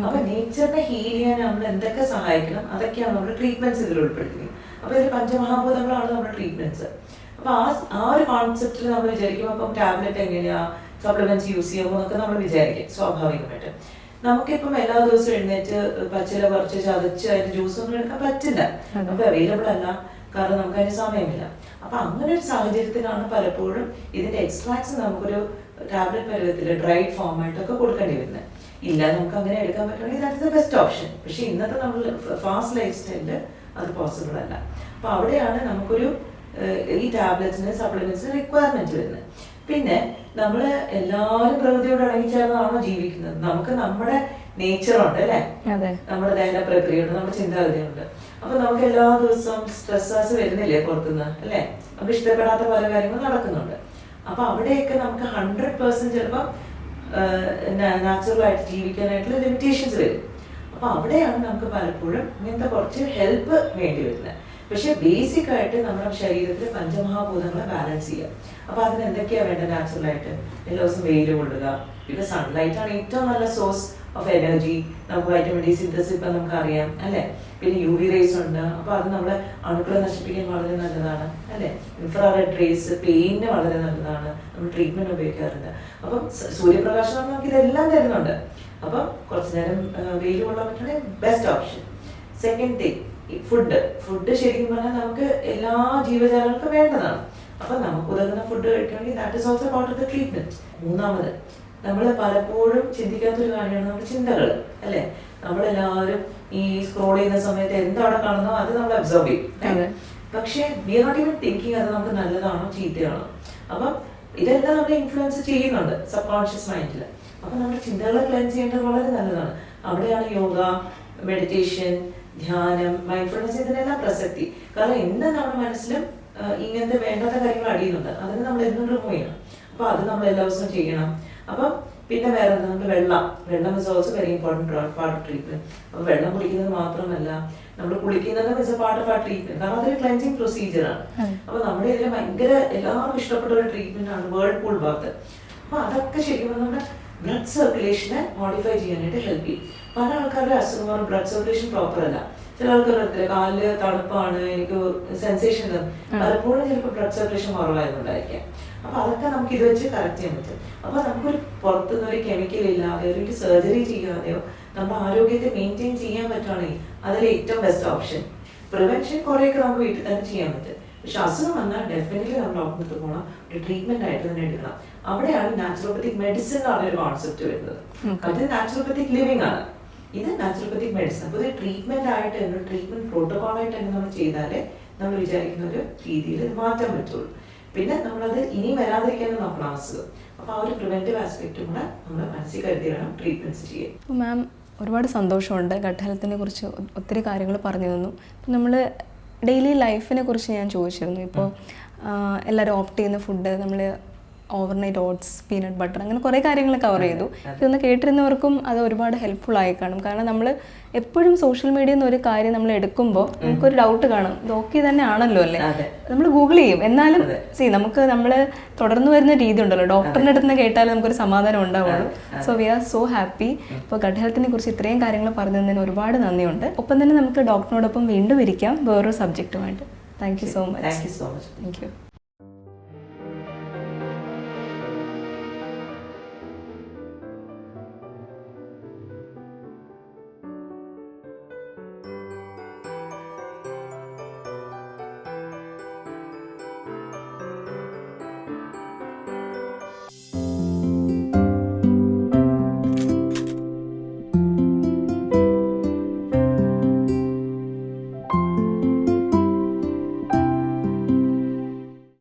അപ്പൊ നേച്ചറിനെ ഹീൽ ചെയ്യാൻ നമ്മൾ എന്തൊക്കെ സഹായിക്കണം അതൊക്കെയാണ് നമ്മൾ ട്രീറ്റ്മെന്റ്സ് ഇതിൽ ഉൾപ്പെടുത്തുന്നത്. അപ്പൊ ഇതിൽ പഞ്ചമഹാഭൂതങ്ങളാണ് നമ്മുടെ ട്രീറ്റ്മെന്റ്സ്. അപ്പൊ ആ ഒരു കോൺസെപ്റ്റിൽ നമ്മൾ വിചാരിക്കും അപ്പം ടാബ്ലറ്റ് എങ്ങനെയാ, സപ്ലിമെന്റ്സ് യൂസ് ചെയ്യുമോ എന്നൊക്കെ നമ്മൾ വിചാരിക്കും സ്വാഭാവികമായിട്ട്. നമുക്കിപ്പം എല്ലാ ദിവസവും എഴുന്നേറ്റ് പച്ചില പറിച്ച് ചതച്ച് അതിന്റെ ജ്യൂസ് ഒന്നും എടുക്കാൻ പറ്റില്ല, അപ്പൊ അവൈലബിൾ അല്ല, കാരണം നമുക്ക് അതിന് സമയമില്ല. അപ്പൊ അങ്ങനെ ഒരു സാഹചര്യത്തിലാണ് പലപ്പോഴും ഇതിന്റെ എക്സ്ട്രാക്ട്സ് നമുക്കൊരു ടാബ്ലറ്റ് പരുവത്തിൽ ഡ്രൈഡ് ഫോം ആയിട്ടൊക്കെ കൊടുക്കേണ്ടി വരുന്നത്. ഇല്ല, നമുക്ക് അങ്ങനെ എടുക്കാൻ പറ്റുമെങ്കിൽ that is the best option. പക്ഷെ ഇന്നത്തെ നമ്മൾ ഫാസ്റ്റ് ലൈഫ് സ്റ്റൈലില് അത് പോസിബിൾ അല്ല. അപ്പൊ അവിടെയാണ് നമുക്കൊരു ഈ ടാബ്ലറ്റ്സിന് സപ്ലിമെന്റ്സിന് റിക്വയർമെന്റ് വരുന്നത്. പിന്നെ നമ്മൾ എല്ലാവരും പ്രകൃതിയോട് ഇണങ്ങിച്ചേർന്നാണോ ജീവിക്കുന്നത്? നമുക്ക് നമ്മുടെ നേച്ചറുണ്ട് അല്ലെ, നമ്മുടെ ദഹന പ്രക്രിയയുണ്ട്, നമ്മുടെ ചിന്താഗതിയുണ്ട്. അപ്പൊ നമുക്ക് എല്ലാ ദിവസവും സ്ട്രെസ്സേഴ്സ് വരുന്നില്ലേ പുറത്തുനിന്ന് അല്ലെ, നമുക്ക് ഇഷ്ടപ്പെടാത്ത പല കാര്യങ്ങളും നടക്കുന്നുണ്ട്. അപ്പൊ അവിടെയൊക്കെ നമുക്ക് 100% ചിലപ്പോൾ നാച്ചുറൽ ആയിട്ട് ജീവിക്കാനായിട്ടുള്ള ലിമിറ്റേഷൻസ് വരും. അപ്പൊ അവിടെയാണ് നമുക്ക് പലപ്പോഴും ഇങ്ങനത്തെ കുറച്ച് ഹെൽപ്പ് വേണ്ടി വരുന്നത്. പക്ഷെ ബേസിക് ആയിട്ട് നമ്മുടെ ശരീരത്തിൽ പഞ്ചമഹാഭൂതങ്ങളെ ബാലൻസ് ചെയ്യുക. അപ്പൊ അതിന് എന്തൊക്കെയാ വേണ്ടത്? നാച്ചുറൽ ആയിട്ട് എല്ലാ ദിവസവും വെയിൽ കൊള്ളുക. ബിക്കോസ് സൺലൈറ്റ് ആണ് ഏറ്റവും നല്ല സോഴ്സ് ഓഫ് എനർജി. നമുക്ക് വൈറ്റമിൻ ഡി സിന്തസിസ് ഇപ്പൊ നമുക്ക് അറിയാം അല്ലെ. പിന്നെ UV റേസ് ഉണ്ട്, അപ്പൊ അത് നമ്മളെ അണുക്കളെ നശിപ്പിക്കാൻ വളരെ നല്ലതാണ് അല്ലെ. ഇൻഫ്രാറെഡ് റേസ് പെയിന് വളരെ നല്ലതാണ്, നമ്മൾ ട്രീറ്റ്മെന്റ് ഉപയോഗിക്കാറുണ്ട്. അപ്പം സൂര്യപ്രകാശം നമുക്ക് ഇതെല്ലാം തരുന്നുണ്ട്. അപ്പം കുറച്ചു നേരം വെയിൽ കൊള്ളാൻ പറ്റുന്ന best option. Second thing, food ശരിക്കും പറഞ്ഞാൽ നമുക്ക് എല്ലാ ജീവജാലങ്ങൾക്കും വേണ്ടതാണ്. അപ്പൊ നമുക്ക് ഉതകുന്ന ഫുഡ് കഴിക്കണമെങ്കിൽ that is also part of the treatment. മൂന്നാമത്, നമ്മൾ പലപ്പോഴും ചിന്തിക്കാത്തൊരു കാര്യമാണ് നമ്മുടെ ചിന്തകൾ അല്ലെ. നമ്മളെല്ലാവരും ഈ സ്ക്രോൾ ചെയ്യുന്ന സമയത്ത് എന്താവിടെ കാണുന്നോ അത് നമ്മൾ അബ്സോർബ് ചെയ്യും. പക്ഷെ we are not even thinking അത് നമുക്ക് നല്ലതാണോ ചീത്തയാണോ. അപ്പം ഇതെല്ലാം നമ്മളെ ഇൻഫ്ലുവൻസ് ചെയ്യുന്നുണ്ട് സബ് കോൺഷ്യസ് മൈൻഡിൽ. അപ്പൊ നമ്മുടെ ചിന്തകളെ ക്ലെൻസ് ചെയ്യേണ്ടത് വളരെ നല്ലതാണ്. അവിടെയാണ് യോഗ, മെഡിറ്റേഷൻ, ധ്യാനം, മൈൻഡ്ഫുൾനെസ് ഇതിനെല്ലാം പ്രസക്തി. കാരണം ഇന്ന് നമ്മുടെ മനസ്സിലും ഇങ്ങനത്തെ വേണ്ടാത്ത കാര്യങ്ങൾ അടിയുന്നുണ്ട്, അതിന് നമ്മൾ എന്നും റിമൂവ് ചെയ്യണം. അപ്പൊ അത് നമ്മൾ എല്ലാ ദിവസവും ചെയ്യണം. അപ്പം പിന്നെ വേറെ എന്താ, നമ്മൾ വെള്ളം is also very important part of treatment. അപ്പൊ വെള്ളം കുടിക്കുന്നത് മാത്രമല്ല, നമ്മൾ കുളിക്കുന്നതും ഇസ് എ പാർട്ട് ഓഫ് ആ ട്രീറ്റ്മെന്റ്. കാരണം അതൊരു ക്ലെൻസിങ് പ്രൊസീജിയർ ആണ്. അപ്പൊ നമ്മുടെ ഇതിൽ ഭയങ്കര എല്ലാവർക്കും ഇഷ്ടപ്പെട്ട ഒരു ട്രീറ്റ്മെന്റ് ആണ് വേൾഡ് പൂൾ ബാത്ത്. അപ്പൊ അതൊക്കെ ശരിക്കും നമ്മുടെ ബ്ലഡ് സർക്കുലേഷനെ മോഡിഫൈ ചെയ്യാനായിട്ട് ഹെൽപ്പ് ചെയ്യും. പല ആൾക്കാരുടെ അസുഖങ്ങളും ബ്ലഡ് സർക്കുലേഷൻ പ്രോപ്പർ അല്ല. ചില ആൾക്കാരുടെ കാലില് തണുപ്പാണ്, എനിക്ക് സെൻസേഷൻ, പലപ്പോഴും ചിലപ്പോൾ ബ്ലഡ് സർക്കുലേഷൻ കുറവായതുകൊണ്ടായിരിക്കാം. അപ്പൊ അതൊക്കെ നമുക്ക് ഇത് വെച്ച് കറക്റ്റ് ചെയ്യാൻ പറ്റും. അപ്പൊ നമുക്കൊരു പുറത്തുനിന്ന് ഒരു കെമിക്കൽ ഇല്ലാതെയോ ഒരു സർജറി ചെയ്യാതെയോ നമ്മുടെ ആരോഗ്യത്തെ മെയിൻറ്റെയിൻ ചെയ്യാൻ പറ്റുവാണെങ്കിൽ അതിൽ ഏറ്റവും ബെസ്റ്റ് ഓപ്ഷൻ. പ്രിവെൻഷൻ കുറെയൊക്കെ നമുക്ക് വീട്ടിൽ തന്നെ ചെയ്യാൻ പറ്റും. പക്ഷെ അസുഖം വന്നാൽ ഡെഫിനറ്റ്ലി നമ്മൾ ഡോക്ടറിന് പോകണം, ഒരു ട്രീറ്റ്മെന്റ് ആയിട്ട് തന്നെ എടുക്കണം. അവിടെയാണ് നാച്ചുറോപ്പത്തിക് മെഡിസിൻ ആണ് ഒരു കോൺസെപ്റ്റ് വരുന്നത്. അത് നാച്ചുറോപ്പത്തിക് ലിവിംഗ് ആണ്, ഇത് നാച്ചുറോപ്പത്തിക് മെഡിസിൻ. അപ്പൊ ഇത് ട്രീറ്റ്മെന്റ് ആയിട്ട് തന്നെ, ട്രീറ്റ്മെന്റ് പ്രോട്ടോകോൾ ആയിട്ട് തന്നെ നമ്മൾ ചെയ്താലേ നമ്മൾ വിചാരിക്കുന്ന ഒരു രീതിയിൽ മാറ്റാൻ പറ്റുള്ളൂ. പിന്നെ നമ്മളത് ഇനി വരാതിരിക്കാൻ നോക്കണം അസുഖം. അപ്പൊ ആ ഒരു പ്രിവെന്റീവ് ആസ്പെക്റ്റും കൂടെ നമ്മൾ മനസ്സിൽ കരുതി വേണം ട്രീറ്റ്മെന്റ്സ് ചെയ്യാൻ. മാം, ഒരുപാട് സന്തോഷമുണ്ട് ഗട്ട് ഹെൽത്തിനെ കുറിച്ച് ഒത്തിരി കാര്യങ്ങൾ പറഞ്ഞു തന്നു. ഇപ്പം നമ്മൾ ഡെയിലി ലൈഫിനെ കുറിച്ച് ഞാൻ ചോദിച്ചിരുന്നു. ഇപ്പോൾ എല്ലാവരും ഓപ്റ്റ് ചെയ്യുന്ന ഫുഡ്, നമ്മൾ ഓവർനൈറ്റ് ഓട്സ്, പീനട്ട് ബട്ടർ, അങ്ങനെ കുറേ കാര്യങ്ങൾ കവർ ചെയ്തു. ഇതൊന്ന് കേട്ടിരുന്നവർക്കും അത് ഒരുപാട് ഹെൽപ്ഫുൾ ആയി കാണും. കാരണം നമ്മൾ എപ്പോഴും സോഷ്യൽ മീഡിയയിൽ നിന്ന് ഒരു കാര്യം നമ്മൾ എടുക്കുമ്പോൾ നമുക്കൊരു ഡൗട്ട് കാണും, ഇത് ഓക്കെ തന്നെ ആണല്ലോ അല്ലേ, നമ്മൾ ഗൂഗിൾ ചെയ്യും. എന്നാലും നമുക്ക് നമ്മൾ തുടർന്ന് വരുന്ന രീതി ഉണ്ടല്ലോ, ഡോക്ടറിൻ്റെ അടുത്ത് നിന്ന് കേട്ടാലും നമുക്കൊരു സമാധാനം ഉണ്ടാവുള്ളൂ. So we are so happy. ഇപ്പോൾ ഗട്ട് ഹെൽത്തിനെ കുറിച്ച് ഇത്രയും കാര്യങ്ങൾ പറഞ്ഞു തന്നതിന് ഒരുപാട് നന്ദിയുണ്ട്. ഒപ്പം തന്നെ നമുക്ക് ഡോക്ടറിനോടൊപ്പം വീണ്ടും ഇരിക്കാം വേറൊരു സബ്ജക്റ്റുമായിട്ട്. Thank you so much. Thank U.